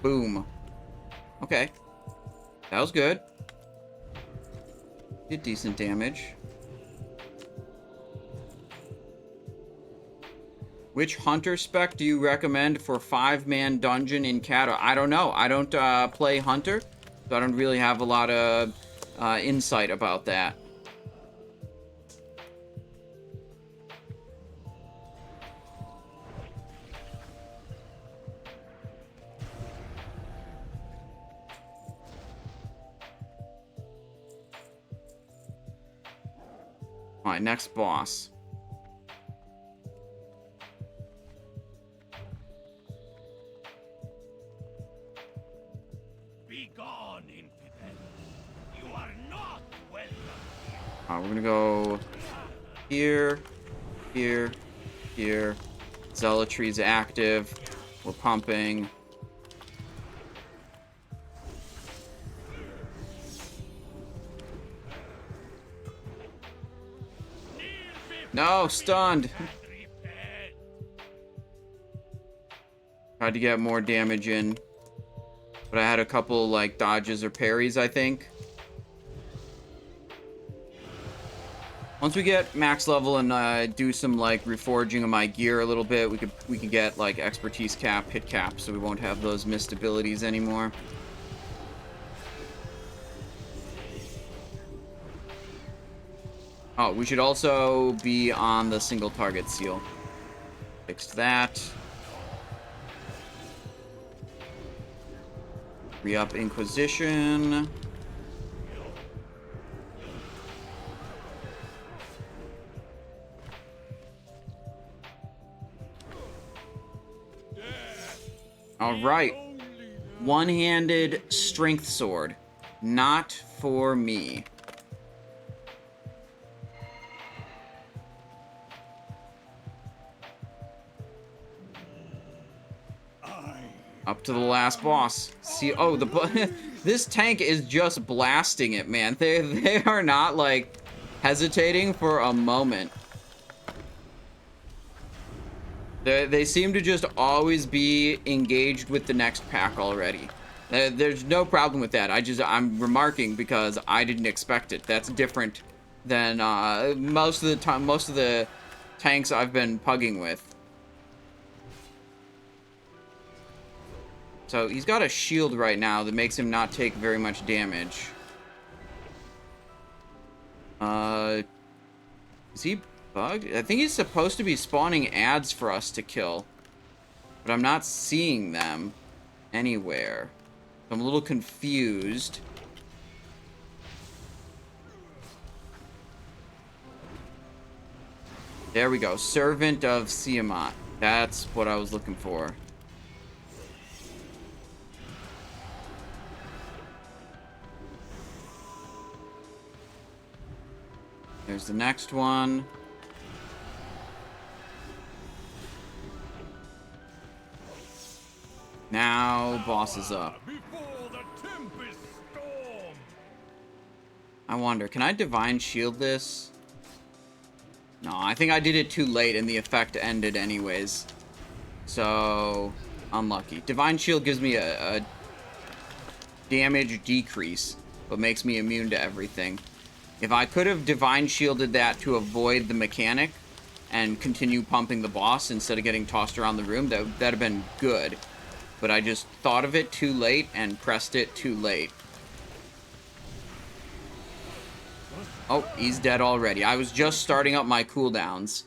Boom. Okay. That was good. Did decent damage. Which hunter spec do you recommend for 5-man dungeon in Cata? I don't know. I don't play hunter, so I don't really have a lot of insight about that. Alright, next boss. Be gone, infidel. You are not welcome. Alright, we're gonna go here, here, here. Zealotry's active. We're pumping. No, stunned. Tried to get more damage in, but I had a couple like dodges or parries, I think. Once we get max level and do some like reforging of my gear a little bit, we could get like expertise cap, hit cap, so we won't have those missed abilities anymore. Oh, we should also be on the single target seal. Fixed that. Re-up Inquisition. All right. One-handed strength sword. Not for me. Up to the last boss. See, oh, this tank is just blasting it, man. They are not like hesitating for a moment. They seem to just always be engaged with the next pack already. There's no problem with that. I'm remarking because I didn't expect it. That's different than most of the tanks I've been pugging with. So he's got a shield right now that makes him not take very much damage. Is he bugged? I think he's supposed to be spawning ads for us to kill, but I'm not seeing them anywhere. I'm a little confused. There we go. Servant of Siamat. That's what I was looking for. There's the next one. Now, boss is up. I wonder, can I Divine Shield this? No, I think I did it too late and the effect ended anyways. So, unlucky. Divine Shield gives me a damage decrease, but makes me immune to everything. If I could have Divine Shielded that to avoid the mechanic and continue pumping the boss instead of getting tossed around the room, that'd have been good. But I just thought of it too late and pressed it too late. Oh, he's dead already. I was just starting up my cooldowns.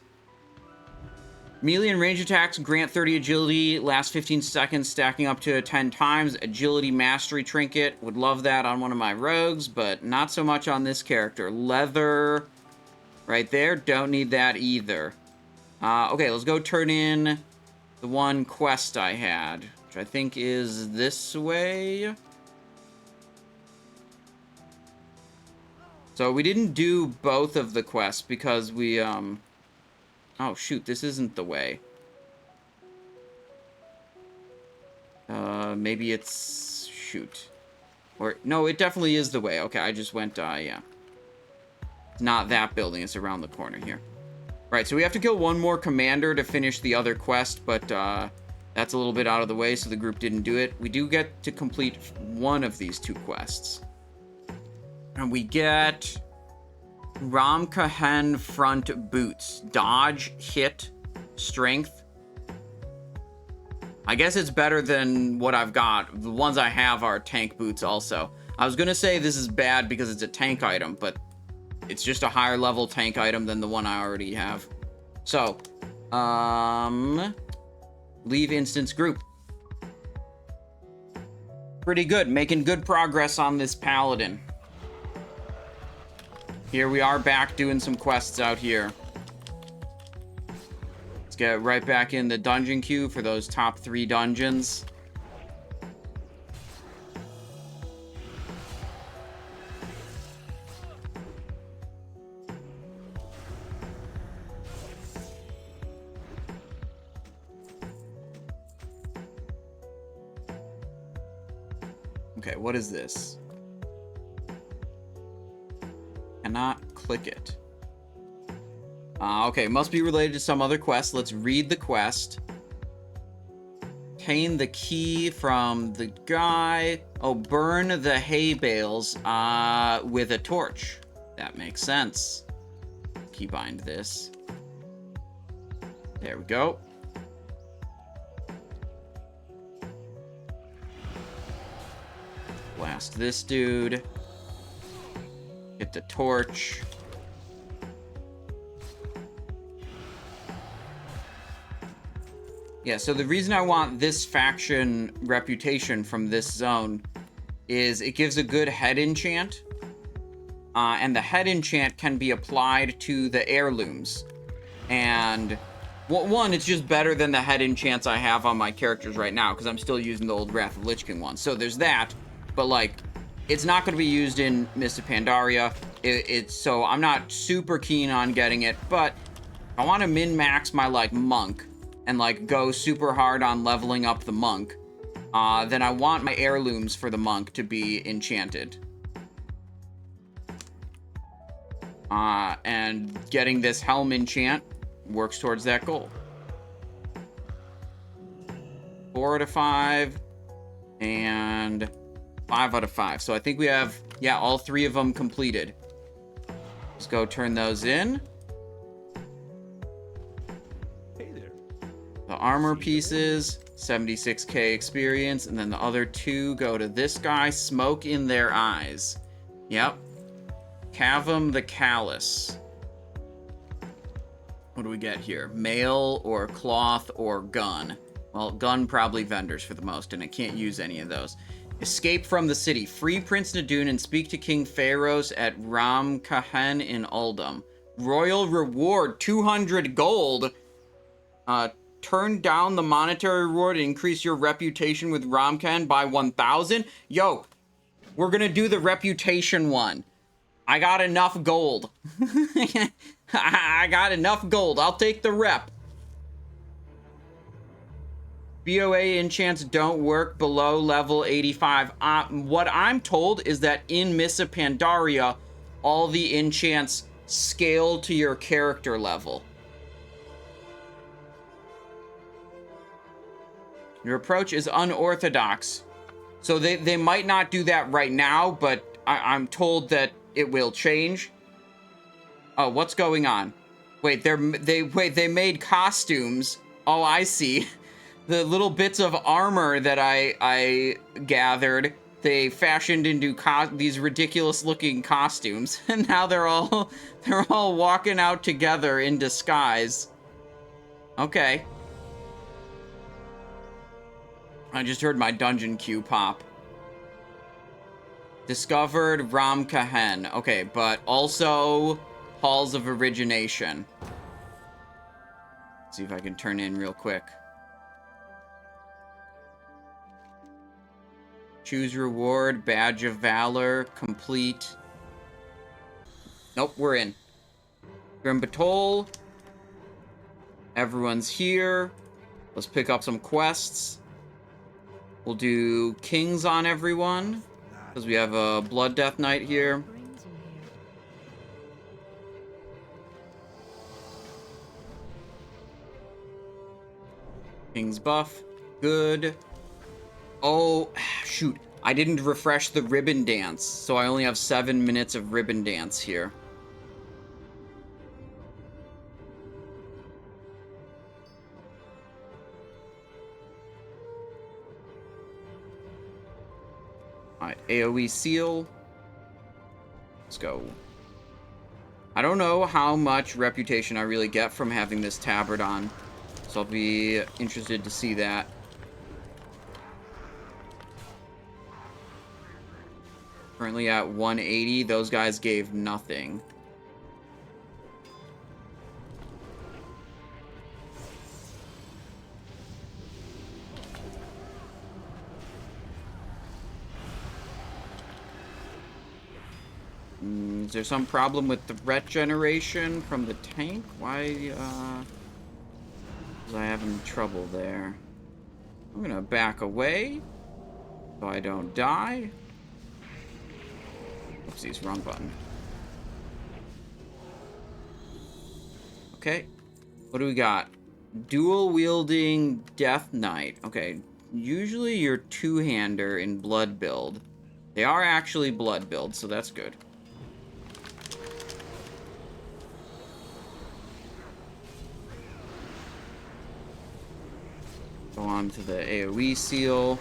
Melee and range attacks grant 30 agility, last 15 seconds, stacking up to 10 times. Agility mastery trinket. Would love that on one of my rogues, but not so much on this character. Leather right there. Don't need that either. Okay, let's go turn in the one quest I had, which I think is this way. So we didn't do both of the quests because we, oh, shoot, this isn't the way. Maybe it's... shoot. Or, no, it definitely is the way. Okay, I just went, yeah. Not that building, it's around the corner here. Right, so we have to kill one more commander to finish the other quest, but, that's a little bit out of the way, so the group didn't do it. We do get to complete one of these two quests. And we get... Ramkahen front boots. Dodge, hit, strength. I guess it's better than what I've got. The ones I have are tank boots also. I was gonna say this is bad because it's a tank item, but it's just a higher level tank item than the one I already have. So, leave instance group. Pretty good, making good progress on this Paladin. Here we are back doing some quests out here. Let's get right back in the dungeon queue for those top 3 dungeons. Okay, what is this? Cannot click it. Okay, must be related to some other quest. Let's read the quest. Obtain the key from the guy. Oh, burn the hay bales with a torch. That makes sense. Keybind this. There we go. Blast this dude. Get the torch. Yeah, so the reason I want this faction reputation from this zone is it gives a good head enchant. And the head enchant can be applied to the heirlooms. And one, it's just better than the head enchants I have on my characters right now, because I'm still using the old Wrath of Lich King one. So there's that, but like, it's not going to be used in Mists of Pandaria. So I'm not super keen on getting it, but I want to min-max my like monk and like go super hard on leveling up the monk. Then I want my heirlooms for the monk to be enchanted. And getting this helm enchant works towards that goal. 4 out of 5 and 5 out of 5. So I think we have, yeah, all 3 of them completed. Let's go turn those in. Hey there. The armor pieces, 76k experience, and then the other 2 go to this guy, Smoke in Their Eyes. Yep. Cavum the Callous. What do we get here? Mail or cloth or gun? Well, gun probably vendors for the most, and I can't use any of those. Escape from the city. Free Prince Nadun and speak to King Pharaohs at Ramkahen in Uldum. Royal reward, 200 gold. Turn down the monetary reward and increase your reputation with Ramkahen by 1,000. Yo, we're gonna do the reputation one. I got enough gold. I got enough gold. I'll take the rep. BOA enchants don't work below level 85. What I'm told is that in Mists of Pandaria, all the enchants scale to your character level. Your approach is unorthodox. So they might not do that right now, but I'm told that it will change. Oh, what's going on? Wait, they made costumes. Oh, I see. The little bits of armor that I gathered, they fashioned into these ridiculous looking costumes, and now they're all walking out together in disguise. Okay. I just heard my dungeon queue pop. Discovered Ramkahen. Okay, but also Halls of Origination. Let's see if I can turn in real quick. Choose reward, Badge of Valor, complete. Nope, we're in. Grim Batol. Everyone's here. Let's pick up some quests. We'll do Kings on everyone, because we have a Blood Death Knight here. King's buff. Good. Oh, shoot. I didn't refresh the ribbon dance, so I only have 7 minutes of ribbon dance here. Alright, AoE seal. Let's go. I don't know how much reputation I really get from having this tabard on, so I'll be interested to see that. Currently at 180, those guys gave nothing. Is there some problem with the RET generation from the tank? Why, was I having trouble there? I'm gonna back away so I don't die. Oopsies, wrong button. Okay. What do we got? Dual wielding Death Knight. Okay. Usually you're two-hander in blood build. They are actually blood build, so that's good. Go on to the AoE seal.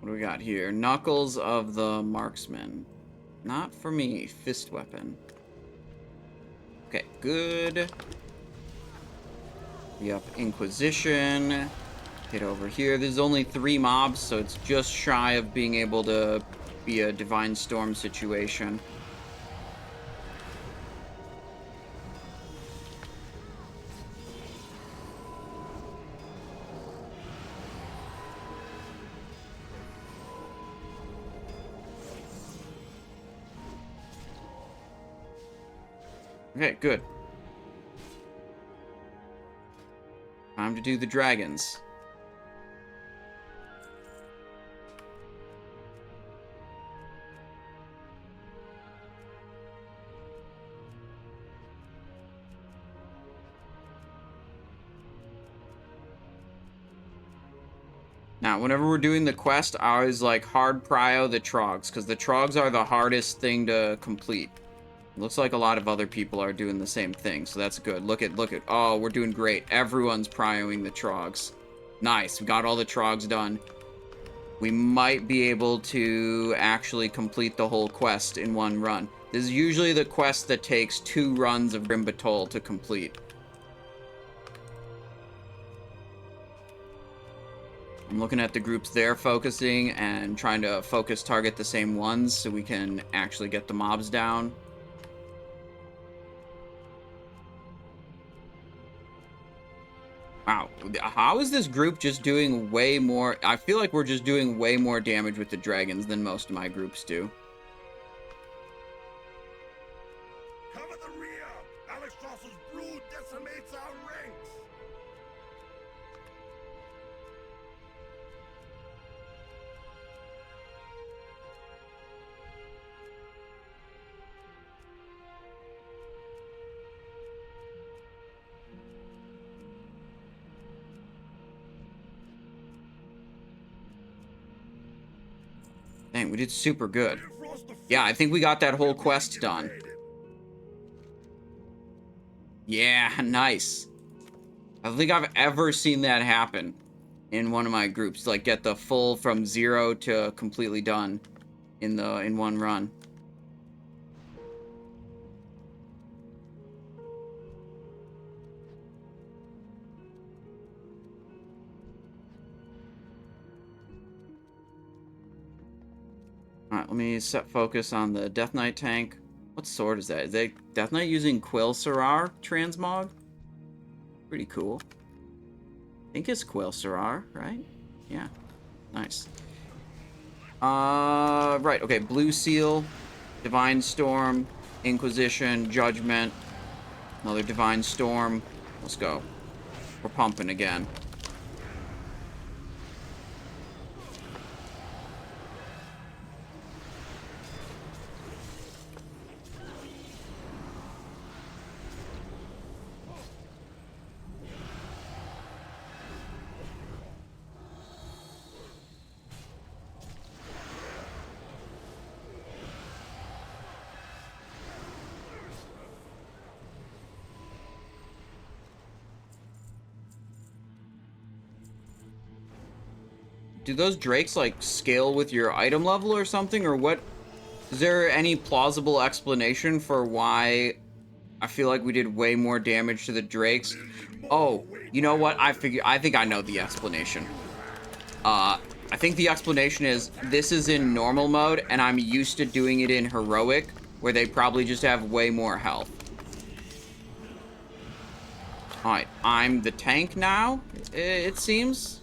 What do we got here? Knuckles of the Marksman. Not for me. Fist weapon. Okay, good. Yep, Inquisition. Hit over here. There's only 3 mobs, so it's just shy of being able to be a Divine Storm situation. Okay, good. Time to do the dragons. Now, whenever we're doing the quest, I always like hard prio the trogs, because the trogs are the hardest thing to complete. Looks like a lot of other people are doing the same thing, so that's good. Look at, oh, we're doing great. Everyone's prioing the trogs. Nice, we got all the trogs done. We might be able to actually complete the whole quest in one run. This is usually the quest that takes 2 runs of Grim Batol to complete. I'm looking at the groups they're focusing and trying to focus target the same ones so we can actually get the mobs down. Wow, how is this group just doing way more? I feel like we're just doing way more damage with the dragons than most of my groups do. Cover the rear! Alexstraszel's brood decimates our ranks! Dang, we did super good. Yeah, I think we got that whole quest done. Yeah, nice. I don't think I've ever seen that happen in one of my groups. Like, get the full from 0 to completely done in one run. Alright, let me set focus on the Death Knight tank. What sword is that? Is that Death Knight using Quill Sarar transmog? Pretty cool. I think it's Quill Sarar, right? Yeah. Nice. Right, okay. Blue Seal, Divine Storm, Inquisition, Judgment, another Divine Storm. Let's go. We're pumping again. Do those drakes, like, scale with your item level or something, or what? Is there any plausible explanation for why I feel like we did way more damage to the drakes? Oh, you know what? I think I know the explanation. I think the explanation is this is in normal mode, and I'm used to doing it in heroic, where they probably just have way more health. Alright, I'm the tank now, it seems.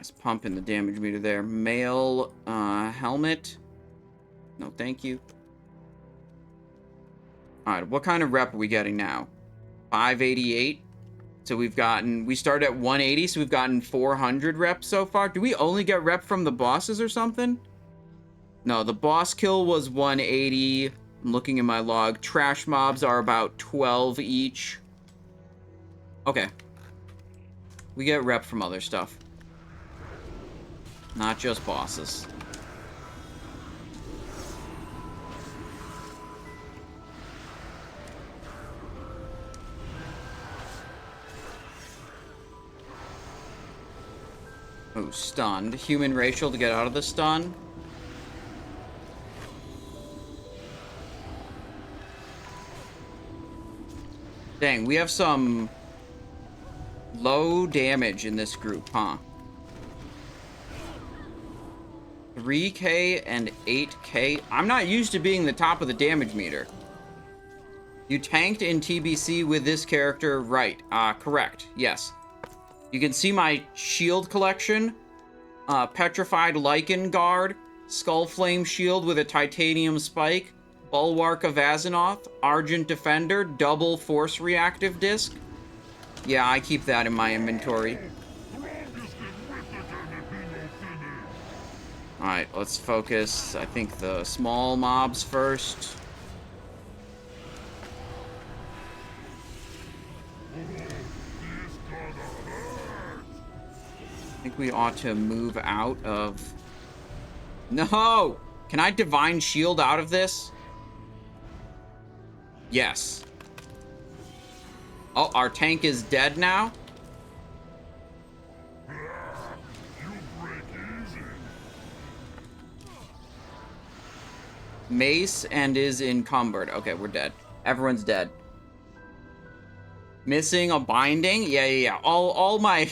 Nice pump in the damage meter there. Mail helmet. No, thank you. Alright, what kind of rep are we getting now? 588. So we started at 180, so we've gotten 400 reps so far. Do we only get rep from the bosses or something? No, the boss kill was 180. I'm looking in my log. Trash mobs are about 12 each. Okay. We get rep from other stuff. Not just bosses. Oh, stunned. Human racial to get out of the stun. Dang, we have some low damage in this group, huh? 3k and 8k. I'm not used to being the top of the damage meter. You tanked in TBC with this character, right? Correct. Yes. You can see my shield collection. Petrified Lichen Guard, Skull Flame Shield with a Titanium Spike, Bulwark of Azzinoth, Argent Defender, Double Force Reactive Disc. Yeah, I keep that in my inventory. Alright, let's focus, I think, the small mobs first. I think we ought to move out of... No! Can I Divine Shield out of this? Yes. Oh, our tank is dead now? Mace and is encumbered. Okay, we're dead. Everyone's dead. Missing a binding? Yeah. All my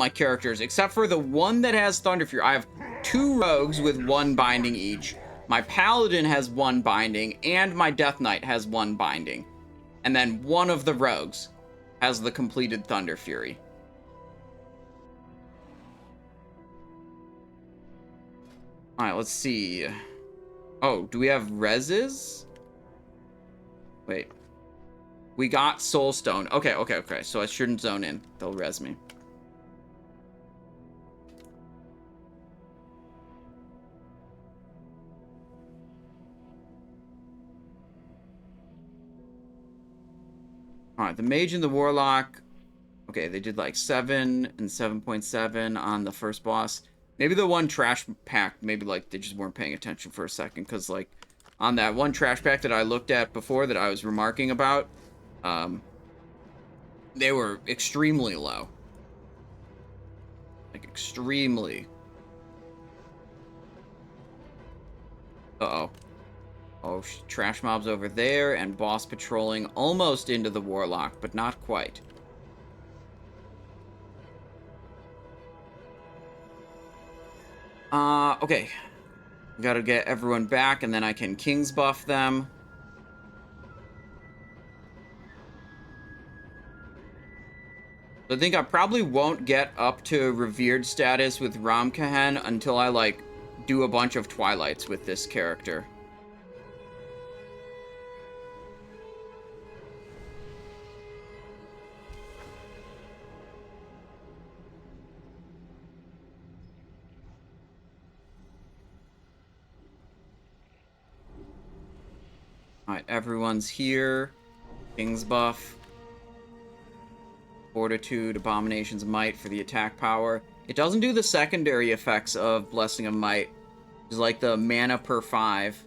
characters, except for the one that has Thunderfury. I have 2 rogues with 1 binding each. My Paladin has 1 binding, and my Death Knight has 1 binding. And then one of the rogues has the completed Thunderfury. Alright, let's see. Oh, do we have reses? Wait. We got Soulstone. Okay. So I shouldn't zone in. They'll res me. Alright, the Mage and the Warlock. Okay, they did like 7 and 7.7 on the first boss. Maybe the one trash pack, maybe like they just weren't paying attention for a second. Because like on that one trash pack that I looked at before that I was remarking about, they were extremely low. Like, extremely. Uh-oh. Oh, trash mobs over there, and boss patrolling almost into the Warlock, but not quite. Okay. Gotta get everyone back, and then I can King's buff them. I think I probably won't get up to revered status with Ramkahen until I, like, do a bunch of Twilights with this character. Alright, everyone's here. King's buff. Fortitude, Abomination's Might for the attack power. It doesn't do the secondary effects of Blessing of Might. It's like the mana per 5.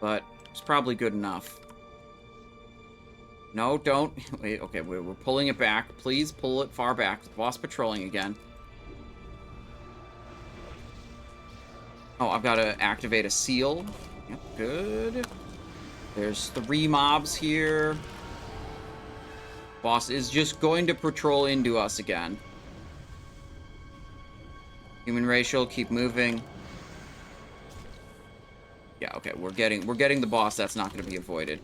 But it's probably good enough. No, don't. Wait, okay, we're pulling it back. Please pull it far back. The boss patrolling again. Oh, I've got to activate a seal. Yep, good. There's 3 mobs here. Boss is just going to patrol into us again. Human racial, keep moving. Yeah, okay, we're getting the boss. That's not going to be avoided.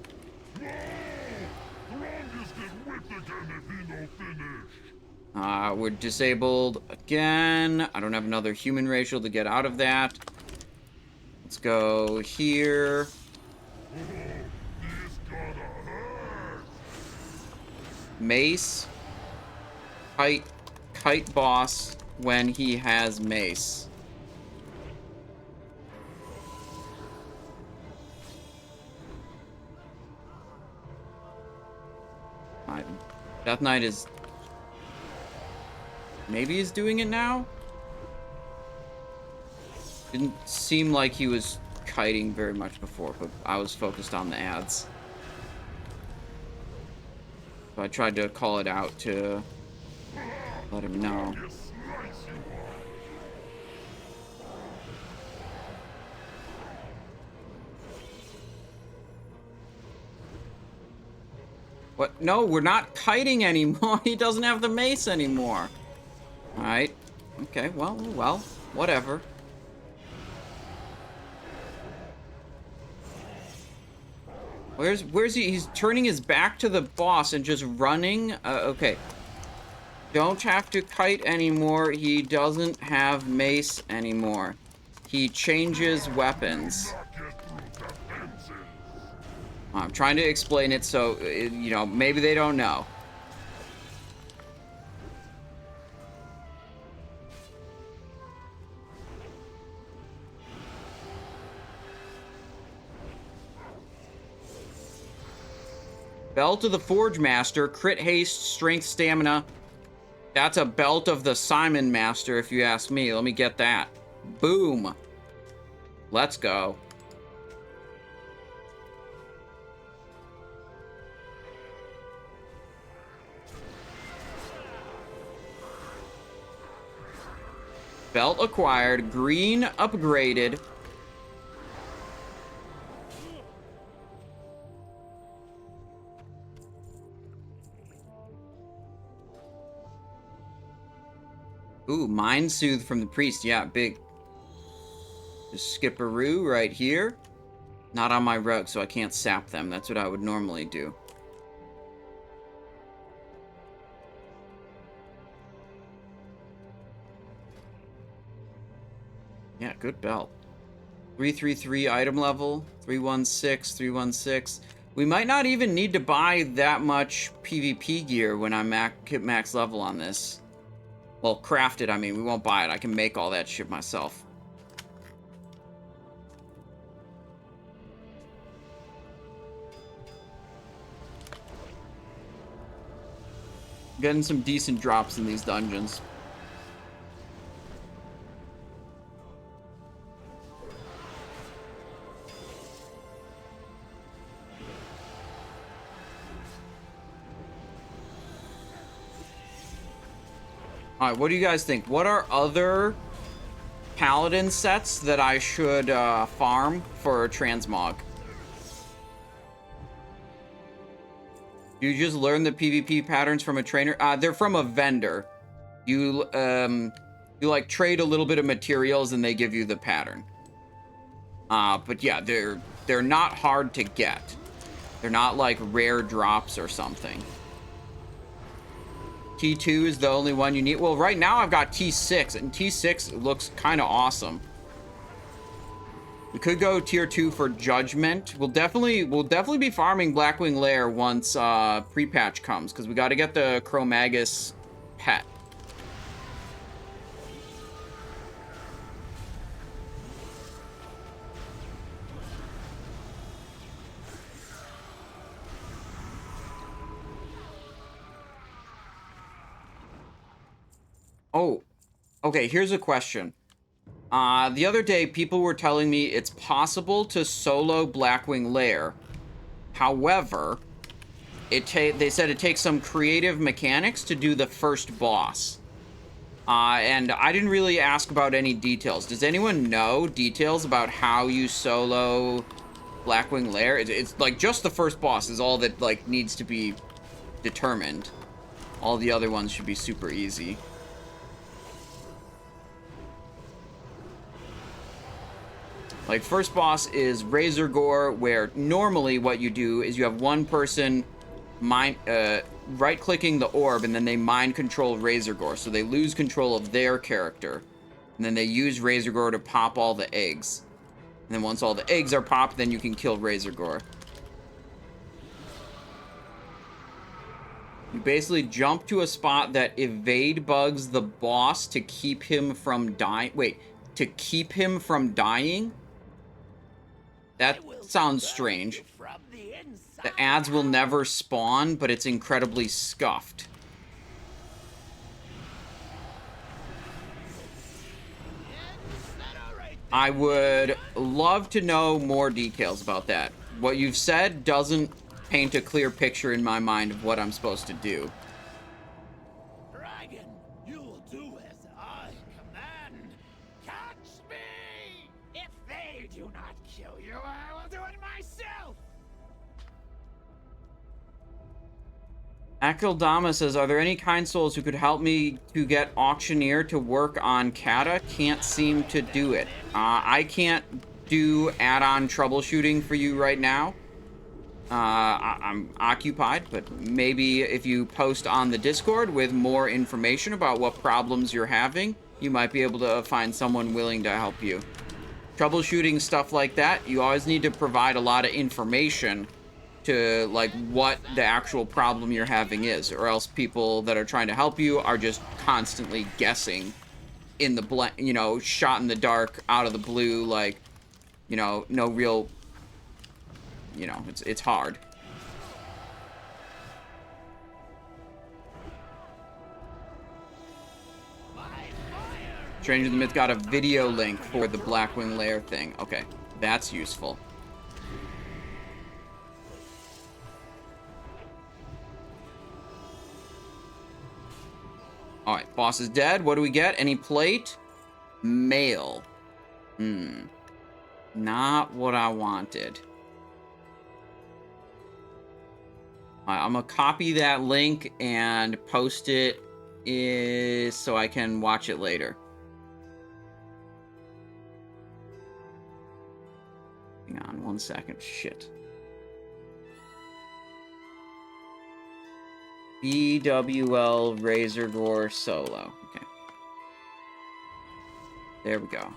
We're disabled again. I don't have another human racial to get out of that. Let's go here. Mace. Kite boss when he has mace. Death Knight is... Maybe he's doing it now? Didn't seem like he was kiting very much before, but I was focused on the ads. So I tried to call it out to let him know. What? No, we're not kiting anymore. He doesn't have the mace anymore. Alright. Okay, well, whatever. Where's he? He's turning his back to the boss and just running. Okay. Don't have to kite anymore. He doesn't have mace anymore. He changes weapons. I'm trying to explain it so, you know, maybe they don't know. Belt of the Forgemaster, crit haste, strength, stamina. That's a belt of the Simon Master, if you ask me. Let me get that. Boom. Let's go. Belt acquired, green upgraded. Ooh, Mind Soothe from the Priest. Yeah, big. Just skip-a-roo right here. Not on my rogue, so I can't sap them. That's what I would normally do. Yeah, good belt. 333 item level. 316, 316. We might not even need to buy that much PvP gear when I'm hit max level on this. Well, craft it, I mean. We won't buy it. I can make all that shit myself. Getting some decent drops in these dungeons. Alright, what do you guys think? What are other Paladin sets that I should farm for transmog? Do you just learn the PvP patterns from a trainer? They're from a vendor. You like trade a little bit of materials and they give you the pattern. But yeah, they're not hard to get. They're not like rare drops or something. T2 is the only one you need. Well, right now I've got T6, and T6 looks kind of awesome. We could go tier 2 for Judgment. We'll definitely be farming Blackwing Lair once pre-patch comes, because we got to get the Chromagus pet. Oh, okay, here's a question. The other day, people were telling me it's possible to solo Blackwing Lair. However, they said it takes some creative mechanics to do the first boss. And I didn't really ask about any details. Does anyone know details about how you solo Blackwing Lair? It's like just the first boss is all that like needs to be determined. All the other ones should be super easy. Like, first boss is Razor Gore, where normally what you do is you have one person right-clicking the orb, and then they mind control Razorgore, so they lose control of their character. And then they use Razorgore to pop all the eggs. And then once all the eggs are popped, then you can kill Razorgore. You basically jump to a spot that evade bugs the boss to keep him from dying. Wait, to keep him from dying? That sounds strange. The ads will never spawn, but it's incredibly scuffed. I would love to know more details about that. What you've said doesn't paint a clear picture in my mind of what I'm supposed to do. Dragon, you will do as I command. Catch me! If they do not kill you, I will do it myself! Akildama says, are there any kind souls who could help me to get Auctioneer to work on Cata? Can't seem to do it. I can't do add-on troubleshooting for you right now. I'm occupied, but maybe if you post on the Discord with more information about what problems you're having, you might be able to find someone willing to help you. Troubleshooting stuff like that, you always need to provide a lot of information to, like, what the actual problem you're having is, or else people that are trying to help you are just constantly guessing in the you know, shot in the dark, out of the blue, like, you know, no real, you know, it's hard. Stranger the Myth got a video link for the Blackwing Lair thing. Okay, that's useful. Alright, boss is dead. What do we get? Any plate? Mail. Not what I wanted. Alright, I'm gonna copy that link and post it so I can watch it later. Hang on 1 second. Shit. BWL Razorgore solo. Okay. There we go.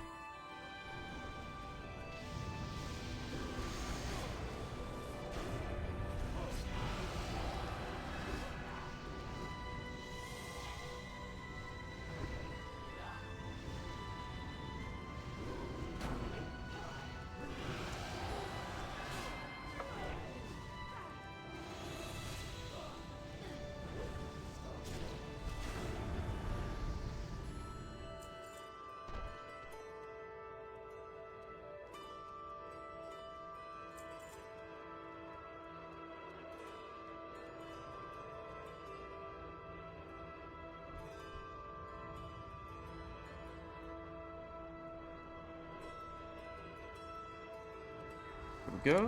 Go.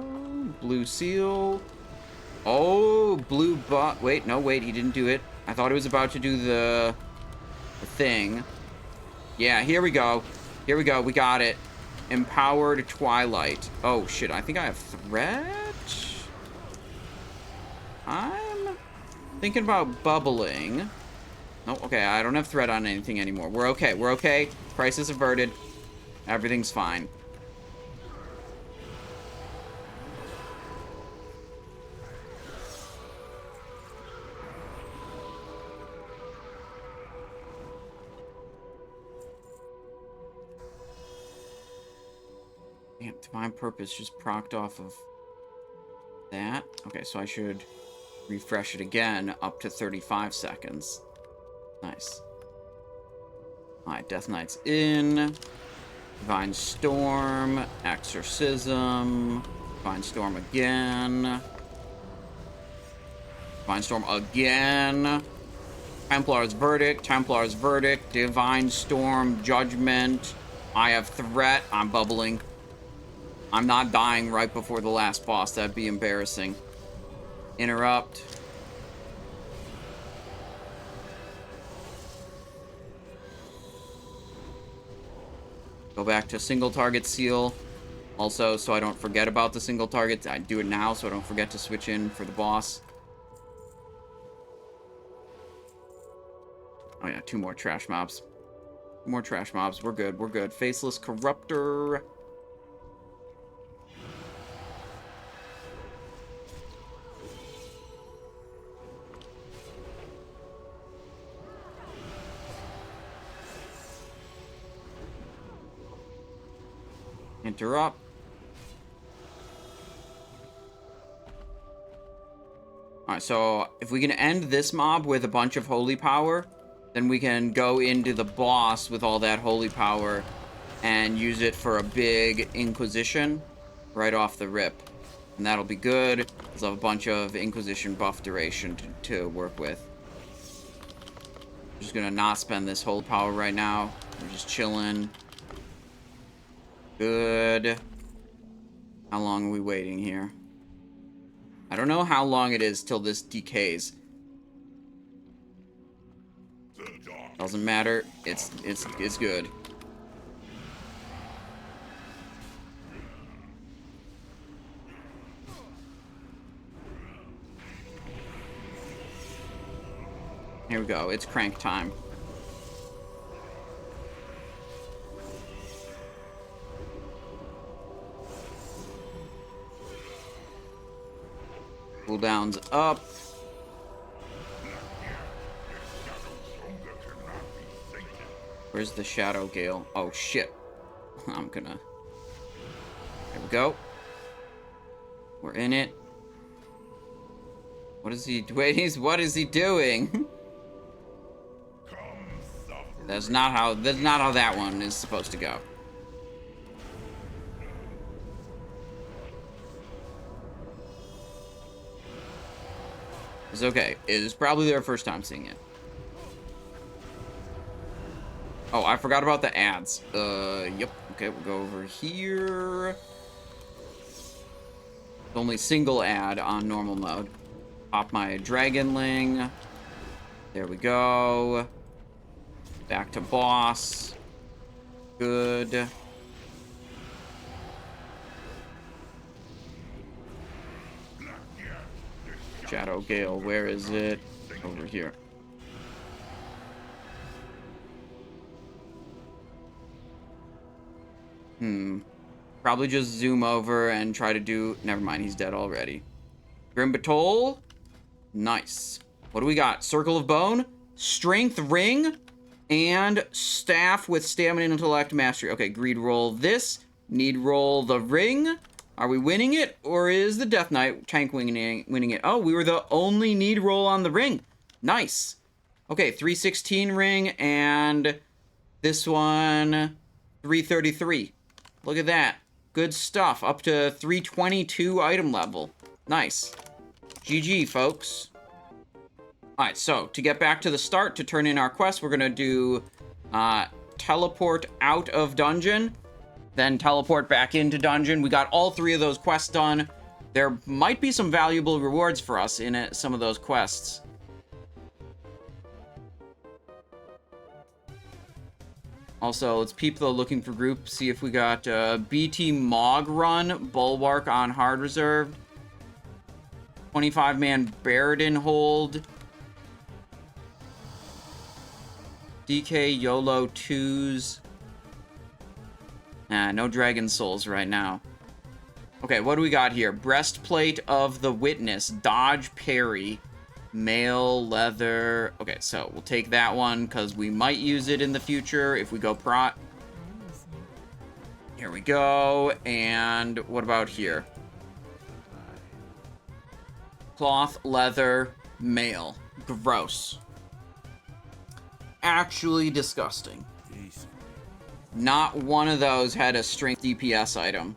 Blue seal. Oh, blue bot. Wait, no, wait, he didn't do it. I thought he was about to do the thing. Yeah, here we go. Here we go. We got it. Empowered Twilight. Oh, shit. I think I have threat. I'm thinking about bubbling. No, okay. I don't have threat on anything anymore. We're okay. We're okay. Crisis averted. Everything's fine. Damn, Divine Purpose just procced off of that. Okay, so I should refresh it again up to 35 seconds. Nice. Alright, Death Knight's in. Divine Storm. Exorcism. Divine Storm again. Divine Storm again. Templar's Verdict. Templar's Verdict. Divine Storm. Judgment. I have threat. I'm bubbling. I'm not dying right before the last boss. That'd be embarrassing. Interrupt. Go back to single target seal. Also, so I don't forget about the single target. I do it now so I don't forget to switch in for the boss. Oh yeah, 2 more trash mobs. More trash mobs. We're good. We're good. Faceless Corruptor. Interrupt. Alright, so if we can end this mob with a bunch of holy power, then we can go into the boss with all that holy power and use it for a big Inquisition right off the rip. And that'll be good, because I'll have a bunch of Inquisition buff duration to work with. I'm just gonna not spend this holy power right now. We're just chilling. Good. How long are we waiting here? I don't know how long it is till this decays. Doesn't matter. It's good. Here we go. It's crank time. Cooldown's up. Where's the Shadow Gale? Oh, shit. I'm gonna... There we go. We're in it. What is he... Wait, what is he doing? That's not how that one is supposed to go. It's okay. It is probably their first time seeing it. Oh, I forgot about the ads. Yep. Okay, we'll go over here. Only single ad on normal mode. Pop my Dragonling. There we go. Back to boss. Good. Shadow Gale, where is it? Over here. Probably just zoom over and try to do... Never mind, he's dead already. Grim Batol. Nice. What do we got? Circle of Bone, Strength Ring, and Staff with Stamina and Intellect Mastery. Okay, greed roll this. Need roll the ring. Are we winning it, or is the Death Knight tank winning it? Oh, we were the only need roll on the ring. Nice. Okay, 316 ring, and this one, 333. Look at that. Good stuff. Up to 322 item level. Nice. GG, folks. Alright, so, to get back to the start, to turn in our quest, we're gonna do teleport out of dungeon, then teleport back into dungeon. We got all 3 of those quests done. There might be some valuable rewards for us in some of those quests. Also, let's peep the looking for group, see if we got BT Mog Run, Bulwark on hard reserved, 25-man Baradin hold, DK YOLO 2s. Nah, no Dragon Souls right now. Okay, what do we got here? Breastplate of the Witness, dodge parry, mail leather. Okay, so we'll take that one because we might use it in the future if we go prot. Here we go. And what about here? Cloth, leather, mail. Gross. Actually disgusting. Not one of those had a strength DPS item.